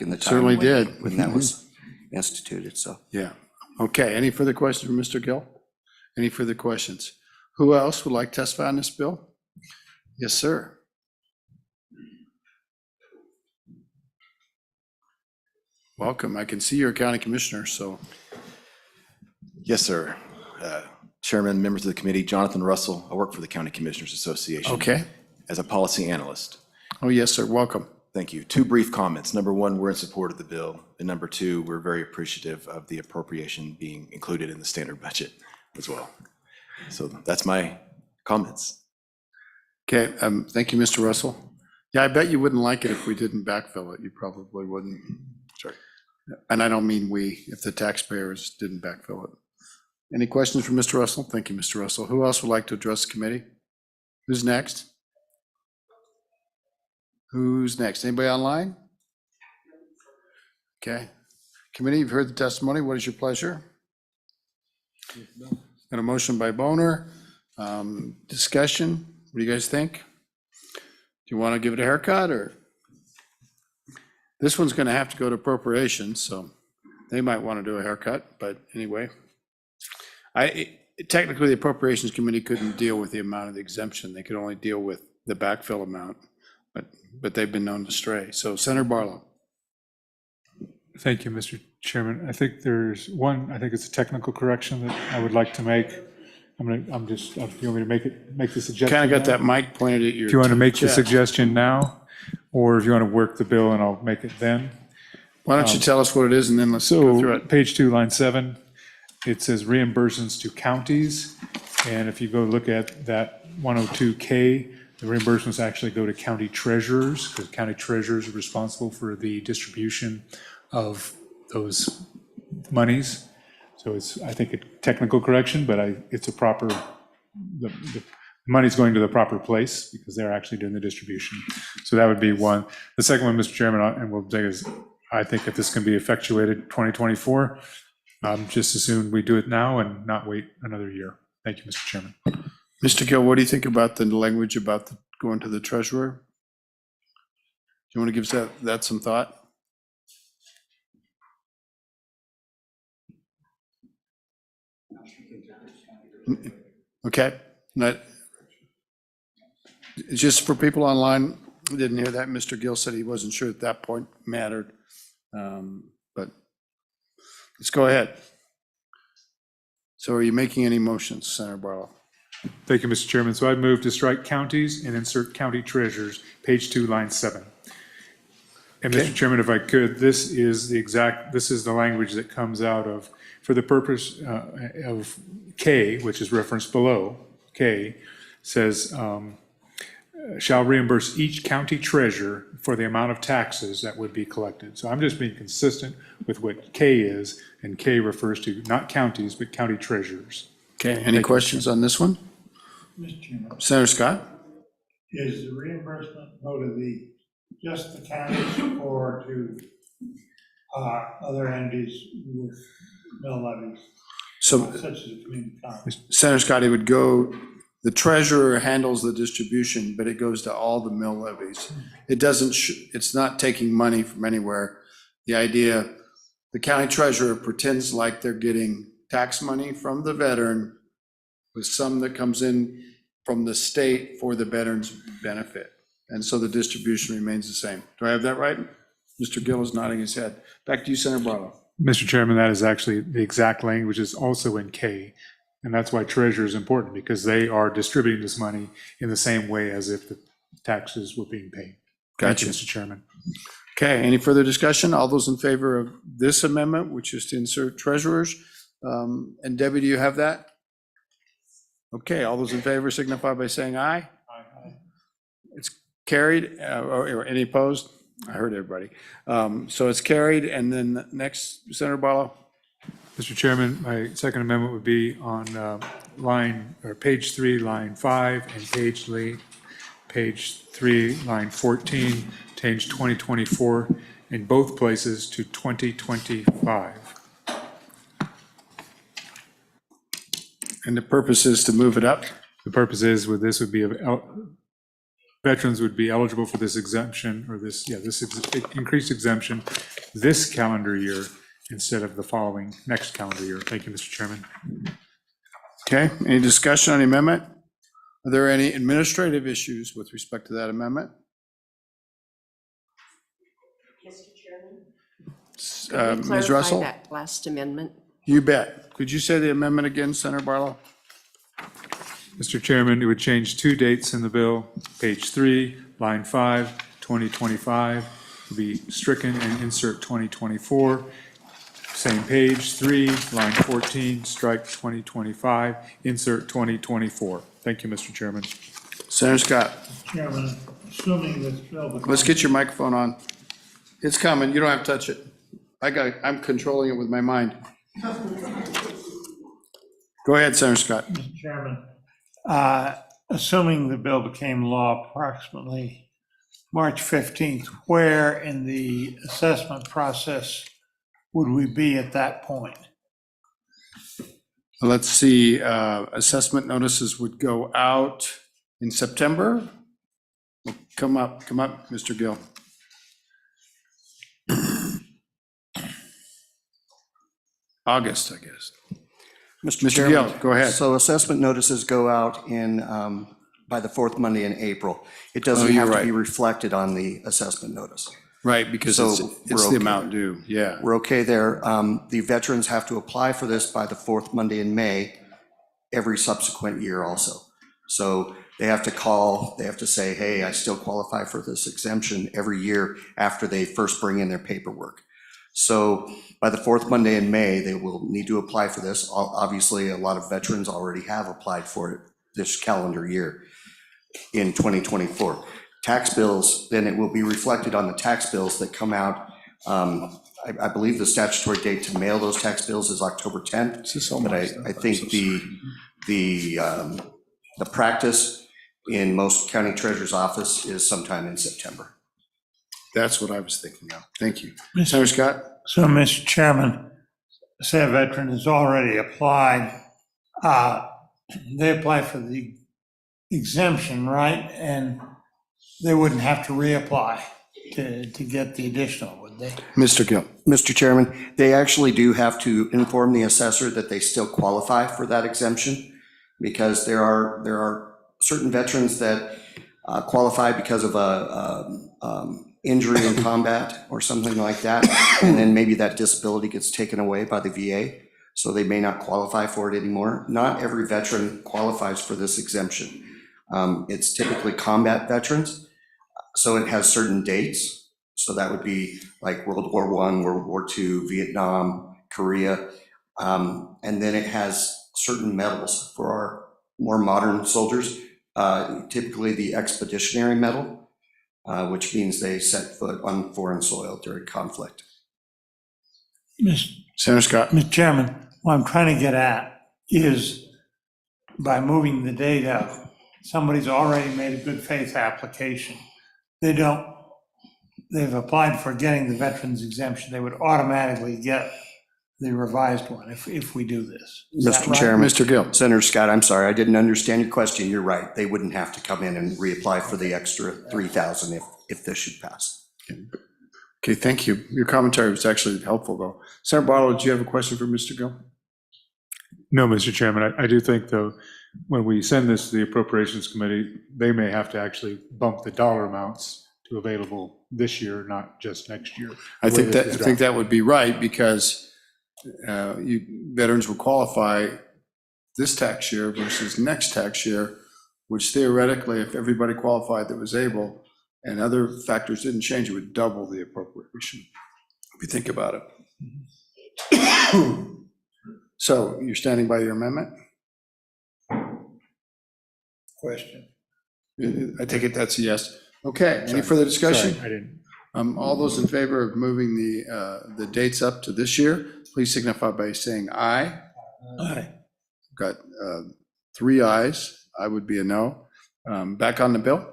in the time. Certainly did. When that was instituted, so. Yeah. Okay, any further questions for Mr. Gill? Any further questions? Who else would like to testify on this bill? Yes, sir. Welcome. I can see you're a county commissioner, so. Yes, sir. Chairman, members of the committee, Jonathan Russell. I work for the County Commissioners Association. Okay. As a policy analyst. Oh, yes, sir. Welcome. Thank you. Two brief comments. Number one, we're in support of the bill. And number two, we're very appreciative of the appropriation being included in the standard budget as well. So that's my comments. Okay, thank you, Mr. Russell. Yeah, I bet you wouldn't like it if we didn't backfill it. You probably wouldn't. Sorry. And I don't mean we, if the taxpayers didn't backfill it. Any questions for Mr. Russell? Thank you, Mr. Russell. Who else would like to address the committee? Who's next? Who's next? Anybody online? Okay. Committee, you've heard the testimony. What is your pleasure? Got a motion by Boner. Discussion. What do you guys think? Do you want to give it a haircut or? This one's going to have to go to appropriations, so they might want to do a haircut, but anyway. Technically, the Appropriations Committee couldn't deal with the amount of the exemption. They could only deal with the backfill amount, but they've been known to stray. So Senator Barlow. Thank you, Mr. Chairman. I think there's one, I think it's a technical correction that I would like to make. If you want me to make the suggestion? Kind of got now? that mic pointed at your. If you want to make the chest. suggestion now, or if you want to work the bill and I'll make it then. Why don't you tell us what it is and then let's go through So it. page 2, line 7, it says reimbursements to counties. And if you go look at that 102K, the reimbursements actually go to county treasurers, because county treasurers are responsible for the distribution of those monies. So it's, I think, a technical correction, but it's a proper, the money's going to the proper place because they're actually doing the distribution. So that would be one. The second one, Mr. Chairman, and we'll take is, I think if this can be effectuated 2024, just as soon we do it now and not wait another year. Thank you, Mr. Chairman. Mr. Gill, what do you think about the language about going to the treasurer? Do you want to give that some thought? Okay, just for people online who didn't hear that, Mr. Gill said he wasn't sure at that point mattered. But let's go ahead. So are you making any motions, Senator Barlow? Thank you, Mr. Chairman. So I move to strike counties and insert county treasurers, page 2, line 7. And Okay. Mr. Chairman, if I could, this is the language that comes out of, for the purpose of K, which is referenced below, K, says, shall reimburse each county treasurer for the amount of taxes that would be collected. So I'm just being consistent with what K is, and K refers to not counties, but county treasurers. Okay, any questions on this one? Mr. Chairman, Senator Scott? is the reimbursement go to just the counties or to other entities with mill levies, So such as the community college? Senator Scott, it would go, the treasurer handles the distribution, but it goes to all the mill levies. It doesn't, it's not taking money from anywhere. The idea, the county treasurer pretends like they're getting tax money from the veteran with some that comes in from the state for the veteran's benefit. And so the distribution remains the same. Do I have that right? Mr. Gill is nodding his head. Back to you, Senator Barlow. Mr. Chairman, that is actually the exact language is also in K. And that's why treasurer is important, because they are distributing this money in the same way as if the taxes were being paid. Thank you, Gotcha. Mr. Chairman. Okay, any further discussion? All those in favor of this amendment, which is to insert treasurers? And Debbie, do you have that? Okay, all those in favor signify by saying aye. Aye. It's carried, or any opposed? I heard everybody. So it's carried, and then next, Senator Barlow? Mr. Chairman, my second amendment would be on page 3, line 5, and page 3, line 14, change 2024 in both places to 2025. And the purpose is to move it up? The purpose is with this would be, veterans would be eligible for this exemption, or this increased exemption this calendar year instead of the following next calendar year. Thank you, Mr. Chairman. Okay, any discussion on the amendment? Are there any administrative issues with respect to that amendment? Mr. Chairman? Could we Ms. clarify Russell? that last amendment? You bet. Could you say the amendment again, Senator Barlow? Mr. Chairman, it would change 2 dates in the bill, page 3, line 5, 2025 will be stricken and insert 2024. Same page, 3, line 14, strike 2025, insert 2024. Thank you, Mr. Chairman. Senator Scott, Chairman, assuming this bill becomes. let's get your microphone on. It's coming, you don't have to touch it. I'm controlling it with my mind. Go ahead, Senator Scott. Mr. Chairman, assuming the bill became law approximately March 15th, where in the assessment process would we be at that point? Let's see, assessment notices would go out in September. Come up, Mr. Gill. August, I guess. Mr. Chairman, Gill, go ahead. So assessment notices go out in, by the fourth Monday in April. It doesn't you're have to right. be reflected on the assessment notice. Right, because So it's we're the okay amount there. due, yeah. We're okay there. The veterans have to apply for this by the fourth Monday in May, every subsequent year also. So they have to call, they have to say, hey, I still qualify for this exemption every year after they first bring in their paperwork. So by the fourth Monday in May, they will need to apply for this. Obviously, a lot of veterans already have applied for it this calendar year in 2024. Tax bills, then it will be reflected on the tax bills that come out. I believe the statutory date to mail those tax bills is October 10th. But I think the practice in most county treasurer's office is sometime in September. That's what I was thinking of. Thank you. Senator Scott? So, Mr. Chairman, say a veteran has already applied, they apply for the exemption, right? And they wouldn't have to reapply to get the additional, would they? Mr. Gill. Mr. Chairman, they actually do have to inform the assessor that they still qualify for that exemption, because there are certain veterans that qualify because of a injury in combat or something like that, and then maybe that disability gets taken away by the VA, so they may not qualify for it anymore. Not every veteran qualifies for this exemption. It's typically combat veterans, so it has certain dates. So that would be like World War I, World War II, Vietnam, Korea, and then it has certain medals for our more modern soldiers, typically the Expeditionary Medal, which means they set foot on foreign soil during conflict. Senator Scott. Mr. Chairman, what I'm trying to get at is by moving the date up, somebody's already made a good faith application. They've applied for getting the veterans exemption. They would automatically get the revised one if we do this. Is that Mr. right? Chairman. Mr. Gill. Senator Scott, I'm sorry, I didn't understand your question. You're right. They wouldn't have to come in and reapply for the extra 3,000 if this should pass. Okay, thank you. Your commentary was actually helpful, though. Senator Barlow, do you have a question for Mr. Gill? No, Mr. Chairman, I do think, though, when we send this to the Appropriations Committee, they may have to actually bump the dollar amounts to available this year, not just next year. I The way think this that, is I think drafted. that would be right, because veterans will qualify this tax year versus next tax year, which theoretically, if everybody qualified that was able, and other factors didn't change, it would double the appropriation, if you think about it. So you're standing by your amendment? Question. I take it that's a yes. Okay, any further discussion? Sorry, I didn't. All those in favor of moving the dates up to this year, please signify by saying aye. Aye. Got 3 ayes. I would be a no. Back on the bill?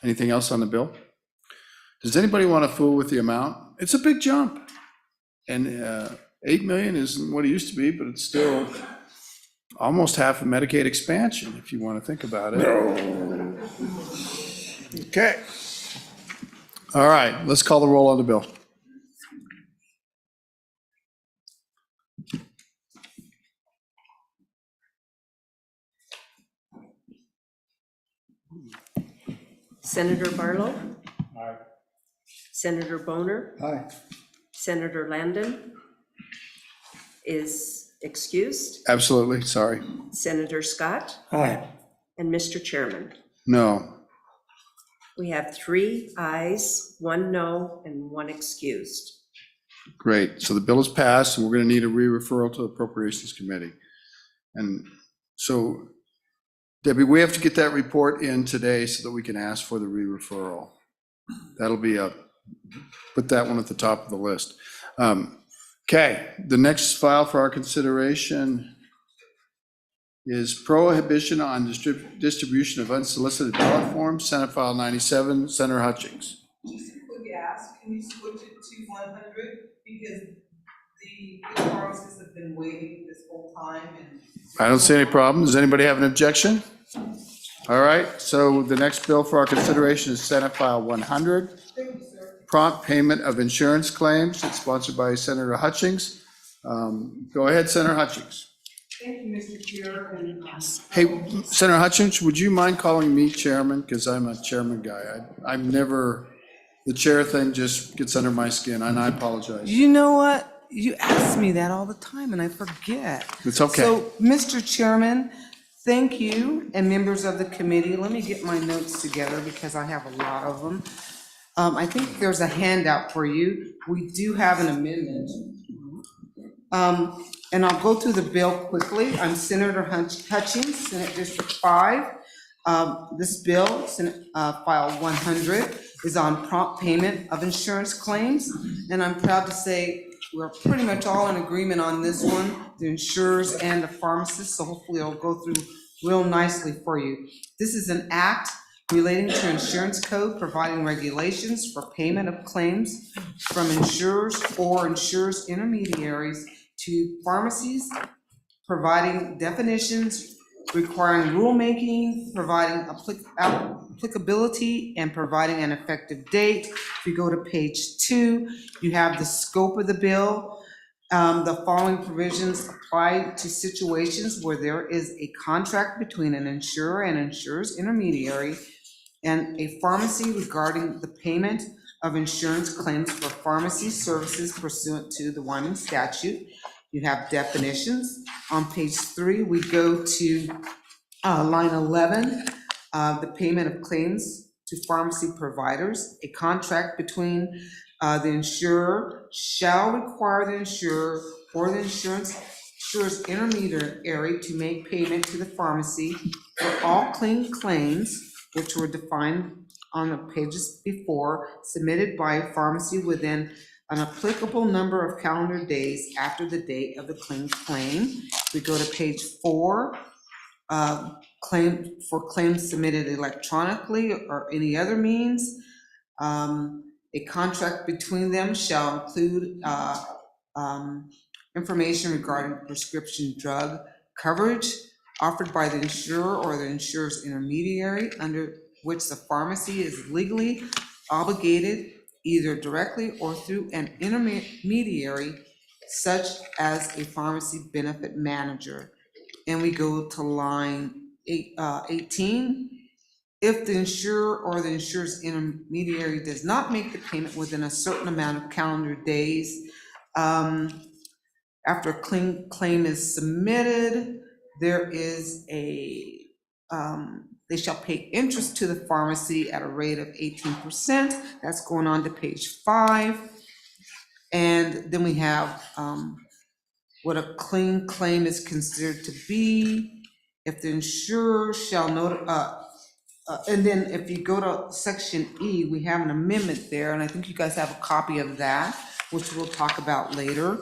Anything else on the bill? Does anybody want to fool with the amount? It's a big jump. And 8 million isn't what it used to be, but it's still almost half a Medicaid expansion, if you want to think about it. Okay. All right, let's call the roll on the bill. Senator Barlow? Aye. Senator Boner? Aye. Senator Landon is excused. Absolutely, sorry. Senator Scott? Aye. And Mr. Chairman? No. We have 3 ayes, 1 no, and 1 excused. Great. So the bill is passed, and we're going to need a re-referral to the Appropriations Committee. And so, Debbie, we have to get that report in today so that we can ask for the re-referral. That'll be put that one at the top of the list. Okay, the next file for our consideration is prohibition on distribution of unsolicited ballot forms, Senate File 97, Senator Hutchings. Just a quick ask, can you switch it to 100? Because the promises have been waiting this whole time and. I don't see any problem. Does anybody have an objection? All right, so the next bill for our consideration is Senate File 100. Thank you, sir. Prompt payment of insurance claims. It's sponsored by Senator Hutchings. Go ahead, Senator Hutchings. Thank you, Mr. Chair. And, Hey, Senator Hutchings, would you mind calling me chairman? Because I'm a chairman guy. I'm never, the chair thing just gets under my skin, and I apologize. You know what? You ask me that all the time and I forget. It's okay. So, Mr. Chairman, thank you and members of the committee. Let me get my notes together because I have a lot of them. I think there's a handout for you. We do have an amendment. And I'll go through the bill quickly. I'm Senator Hutchings, Senate District 5. This bill, Senate File 100, is on prompt payment of insurance claims. And I'm proud to say we're pretty much all in agreement on this one, the insurers and the pharmacists, so hopefully it'll go through real nicely for you. This is an act relating to insurance code providing regulations for payment of claims from insurers or insurers intermediaries to pharmacies, providing definitions, requiring rulemaking, providing applicability, and providing an effective date. If you go to page 2, you have the scope of the bill. The following provisions apply to situations where there is a contract between an insurer and insurer's intermediary and a pharmacy regarding the payment of insurance claims for pharmacy services pursuant to the Wyoming statute. You have definitions. On page 3, we go to line 11, the payment of claims to pharmacy providers. A contract between the insurer shall require the insurer or the insurer's intermediary to make payment to the pharmacy for all claims, which were defined on the pages before, submitted by a pharmacy within an applicable number of calendar days after the date of the claim. We go to page 4, claims submitted electronically or any other means. A contract between them shall include information regarding prescription drug coverage offered by the insurer or the insurer's intermediary, under which the pharmacy is legally obligated either directly or through an intermediary, such as a pharmacy benefit manager. And we go to line 18. If the insurer or the insurer's intermediary does not make the payment within a certain amount of calendar days, after a claim is submitted, there is they shall pay interest to the pharmacy at a rate of 18%. That's going on to page 5. And then we have what a clean claim is considered to be. If the insurer shall and then if you go to section E, we have an amendment there, and I think you guys have a copy of that, which we'll talk about later.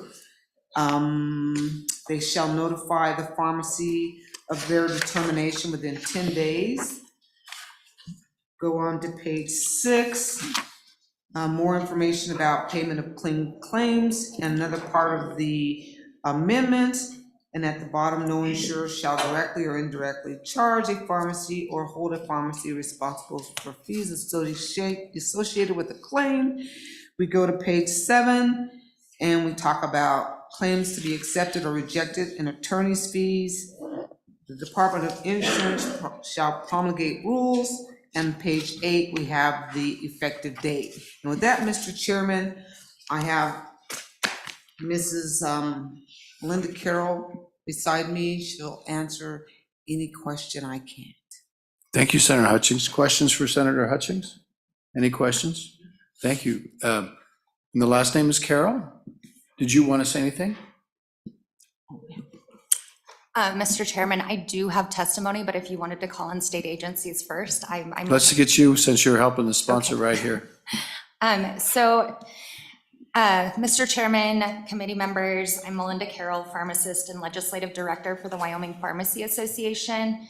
They shall notify the pharmacy of their determination within 10 days. Go on to page 6. More information about payment of claims and another part of the amendment. And at the bottom, no insurer shall directly or indirectly charge a pharmacy or hold a pharmacy responsible for fees associated with a claim. We go to page 7 and we talk about claims to be accepted or rejected and attorney's fees. The Department of Insurance shall promulgate rules. And page 8, we have the effective date. And with that, Mr. Chairman, I have Mrs. Linda Carroll beside me. She'll answer any question I can. Thank you, Senator Hutchings. Questions for Senator Hutchings? Any questions? Thank you. And the last name is Carol. Did you want to say anything? Mr. Chairman, I do have testimony, but if you wanted to call on state agencies first, I'm. Let's get you, since you're helping the sponsor right here. Mr. Chairman, committee members, I'm Melinda Carroll, pharmacist and legislative director for the Wyoming Pharmacy Association.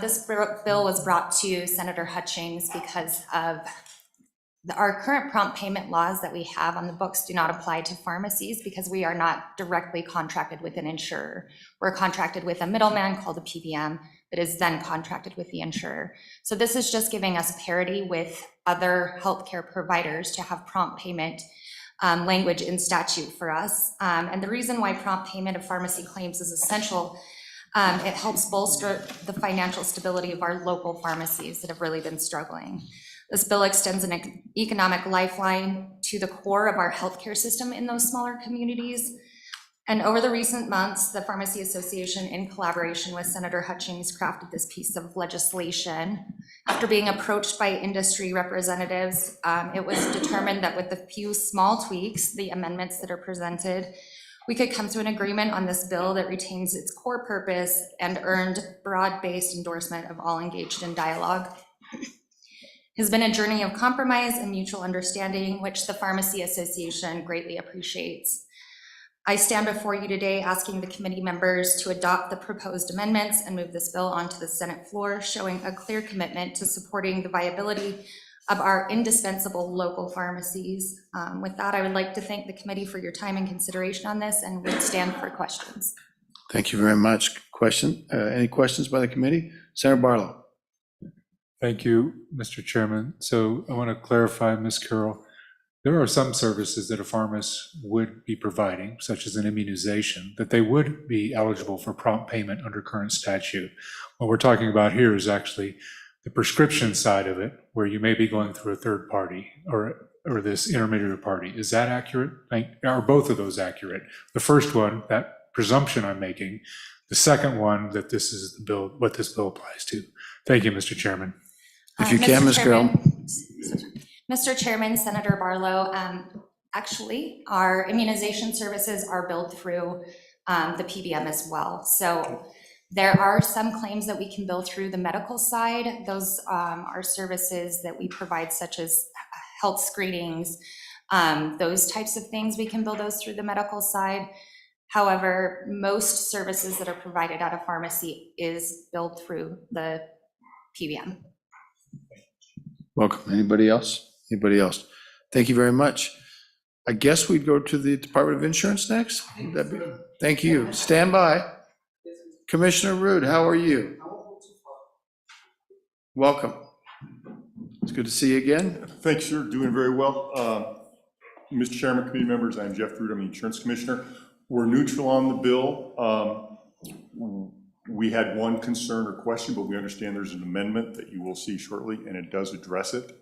This bill was brought to Senator Hutchings because of our current prompt payment laws that we have on the books do not apply to pharmacies because we are not directly contracted with an insurer. We're contracted with a middleman called a PBM that is then contracted with the insurer. So this is just giving us parity with other healthcare providers to have prompt payment language in statute for us. And the reason why prompt payment of pharmacy claims is essential, it helps bolster the financial stability of our local pharmacies that have really been struggling. This bill extends an economic lifeline to the core of our healthcare system in those smaller communities. And over the recent months, the Pharmacy Association, in collaboration with Senator Hutchings, crafted this piece of legislation. After being approached by industry representatives, it was determined that with the few small tweaks, the amendments that are presented, we could come to an agreement on this bill that retains its core purpose and earned broad-based endorsement of all engaged in dialogue. It has been a journey of compromise and mutual understanding, which the Pharmacy Association greatly appreciates. I stand before you today asking the committee members to adopt the proposed amendments and move this bill onto the Senate floor, showing a clear commitment to supporting the viability of our indispensable local pharmacies. With that, I would like to thank the committee for your time and consideration on this, and would stand for questions. Thank you very much. Any questions by the committee? Senator Barlow. Thank you, Mr. Chairman. So I want to clarify, Ms. Carroll, there are some services that a pharmacist would be providing, such as an immunization, that they would be eligible for prompt payment under current statute. What we're talking about here is actually the prescription side of it, where you may be going through a third party or this intermediary party. Is that accurate? Are both of those accurate? The first one, that presumption I'm making. The second one, that this is the bill, what this bill applies to. Thank you, Mr. Chairman. If you can, Ms. Carroll. Mr. Chairman, Senator Barlow, actually, our immunization services are billed through the PBM as well. So there are some claims that we can bill through the medical side. Those are services that we provide, such as health screenings, those types of things. We can bill those through the medical side. However, most services that are provided at a pharmacy is billed through the PBM. Welcome. Anybody else? Anybody else? Thank you very much. I guess we'd go to the Department of Insurance next. Thank you. Stand by. Commissioner Rood, how are you? Welcome. It's good to see you again. Thanks, sir. Doing very well. Mr. Chairman, committee members, I'm Jeff Rood. I'm the Insurance Commissioner. We're neutral on the bill. We had one concern or question, but we understand there's an amendment that you will see shortly, and it does address it.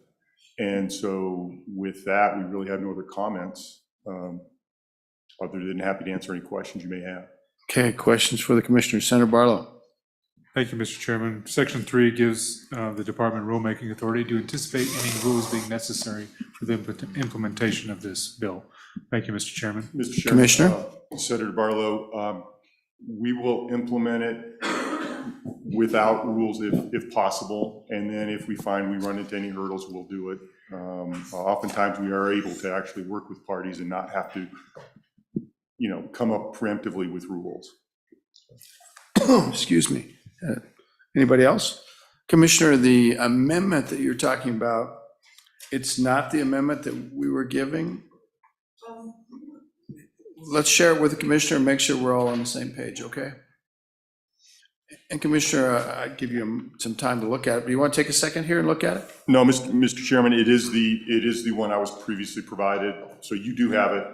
And so with that, we really have no other comments, other than happy to answer any questions you may have. Okay, questions for the Commissioner. Senator Barlow. Thank you, Mr. Chairman. Section 3 gives the department rulemaking authority to anticipate any rules being necessary for the implementation of this bill. Thank you, Mr. Chairman. Mr. Chairman, Commissioner. Senator Barlow, we will implement it without rules if possible, and then if we find we run into any hurdles, we'll do it. Oftentimes we are able to actually work with parties and not have to, come up preemptively with rules. Excuse me. Anybody else? Commissioner, the amendment that you're talking about, it's not the amendment that we were giving. Let's share it with the Commissioner and make sure we're all on the same page, okay? And Commissioner, I'd give you some time to look at it. Do you want to take a second here and look at it? No, Mr. Chairman, it is the one I was previously provided, so you do have it.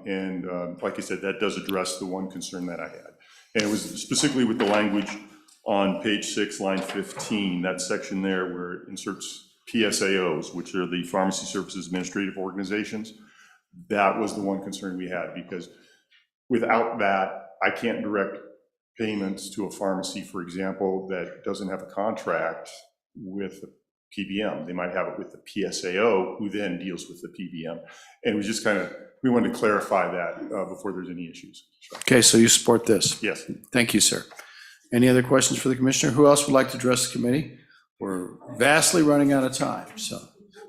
And like I said, that does address the one concern that I had. And it was specifically with the language on page 6, line 15, that section there where it inserts PSAOs, which are the Pharmacy Services Administrative Organizations. That was the one concern we had, because without that, I can't direct payments to a pharmacy, for example, that doesn't have a contract with PBM. They might have it with the PSAO, who then deals with the PBM. And we wanted to clarify that before there's any issues. Okay, so you support this? Yes. Thank you, sir. Any other questions for the commissioner? Who else would like to address the committee? We're vastly running out of time, so.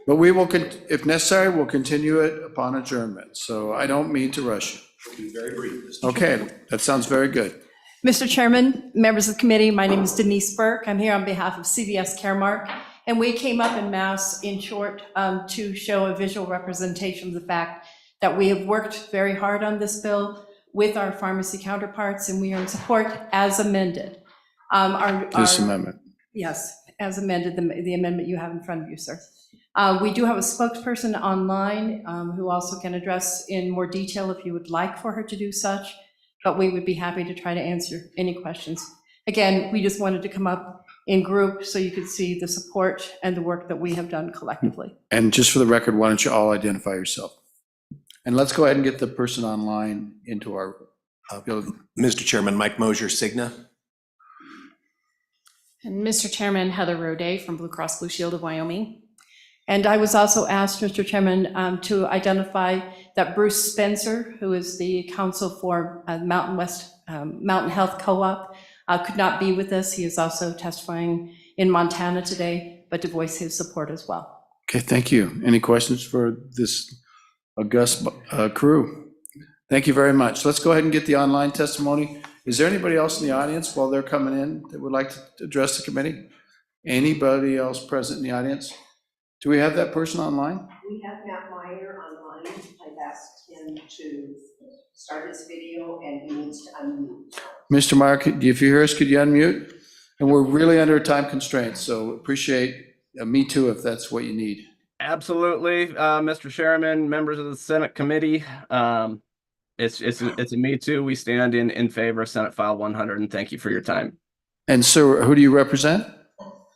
But we will, if necessary, we'll continue it upon adjournment. So I don't mean to rush you. Be very brief. Okay, that sounds very good. Mr. Chairman, members of the committee, my name is Denise Burke. I'm here on behalf of CVS Caremark, and we came up in mass, in short, to show a visual representation of the fact that we have worked very hard on this bill with our pharmacy counterparts, and we are in support as amended. This amendment. Yes, as amended, the amendment you have in front of you, sir. We do have a spokesperson online who also can address in more detail if you would like for her to do such, but we would be happy to try to answer any questions. Again, we just wanted to come up in group so you could see the support and the work that we have done collectively. And just for the record, why don't you all identify yourself? And let's go ahead and get the person online into our building. Mr. Chairman, Mike Mosier, Cigna. And Mr. Chairman, Heather Roday from Blue Cross Blue Shield of Wyoming. And I was also asked, Mr. Chairman, to identify that Bruce Spencer, who is the counsel for Mountain Health Co-op, could not be with us. He is also testifying in Montana today, but to voice his support as well. Okay, thank you. Any questions for this august crew? Thank you very much. Let's go ahead and get the online testimony. Is there anybody else in the audience while they're coming in that would like to address the committee? Anybody else present in the audience? Do we have that person online? We have Matt Meyer online. I've asked him to start his video and he needs to unmute. Mr. Mark, if you hear us, could you unmute? And we're really under a time constraint, so appreciate me too if that's what you need. Absolutely, Mr. Chairman, members of the Senate committee. It's a me too. We stand in favor of Senate File 100, and thank you for your time. And sir, who do you represent?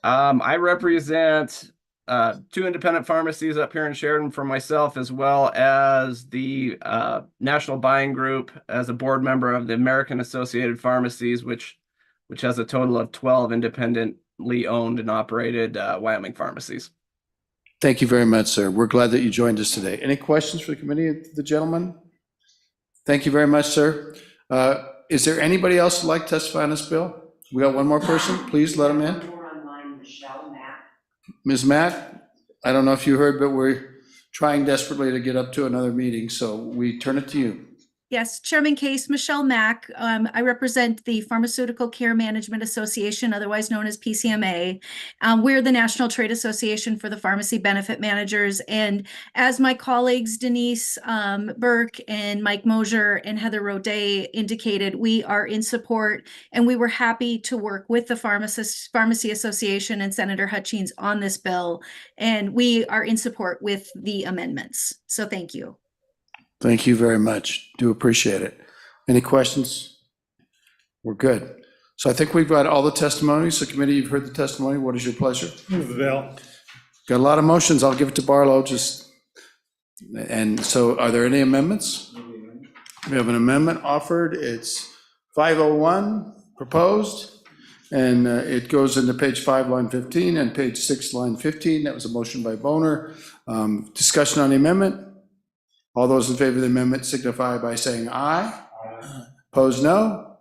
I represent 2 independent pharmacies up here in Sheridan for myself, as well as the National Buying Group as a board member of the American Associated Pharmacies, which has a total of 12 independently owned and operated Wyoming pharmacies. Thank you very much, sir. We're glad that you joined us today. Any questions for the committee, the gentleman? Thank you very much, sir. Is there anybody else who'd like to testify on this bill? We got one more person. Please let them in. Ms. Mack, I don't know if you heard, but we're trying desperately to get up to another meeting, so we turn it to you. Yes, Chairman Case, Michelle Mack. I represent the Pharmaceutical Care Management Association, otherwise known as PCMA. We're the National Trade Association for the Pharmacy Benefit Managers. And as my colleagues Denise Burke and Mike Mosier and Heather Roday indicated, we are in support and we were happy to work with the Pharmacy Association and Senator Hutchings on this bill. And we are in support with the amendments. So thank you. Thank you very much. Do appreciate it. Any questions? We're good. So I think we've got all the testimonies. So committee, you've heard the testimony. What is your pleasure? Move the bill. Got a lot of motions. I'll give it to Barlow and so are there any amendments? We have an amendment offered. It's 501 proposed and it goes into page 5, line 15 and page 6, line 15. That was a motion by Boner. Discussion on the amendment. All those in favor of the amendment signify by saying aye. Opposed, no.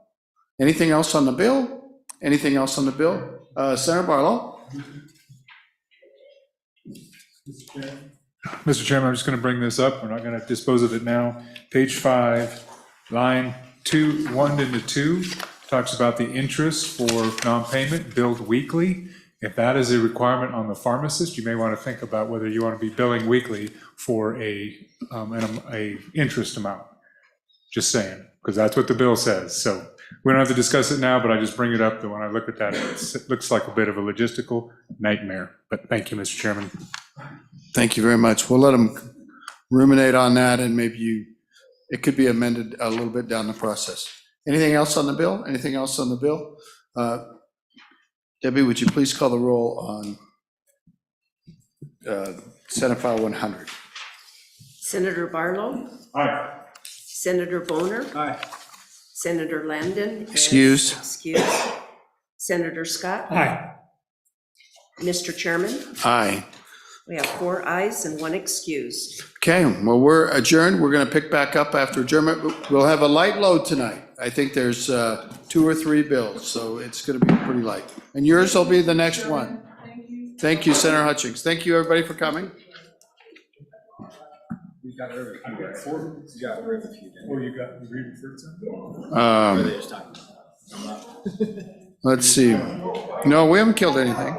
Anything else on the bill? Anything else on the bill? Senator Barlow? Mr. Chairman, I'm just going to bring this up. We're not going to dispose of it now. Page 5, line 1 into 2 talks about the interest for non-payment billed weekly. If that is a requirement on the pharmacist, you may want to think about whether you want to be billing weekly for a interest amount. Just saying, because that's what the bill says. So we don't have to discuss it now, but I just bring it up that when I look at that, it looks like a bit of a logistical nightmare. But thank you, Mr. Chairman. Thank you very much. We'll let them ruminate on that and maybe it could be amended a little bit down the process. Anything else on the bill? Anything else on the bill? Debbie, would you please call the roll on Senate File 100? Senator Barlow? Aye. Senator Boner? Aye. Senator Landon? Excused. Excused. Senator Scott? Aye. Mr. Chairman, Aye. we have 4 ayes and 1 excused. Okay, well, we're adjourned. We're going to pick back up after adjournment. We'll have a light load tonight. I think there's 2 or 3 bills, so it's going to be pretty light. And yours will be the next one. Thank you, Senator Hutchings. Thank you, everybody, for coming. You got rid of a few, right? 4? You got rid of a few. Oh, you referred some? Let's see. No, we haven't killed anything.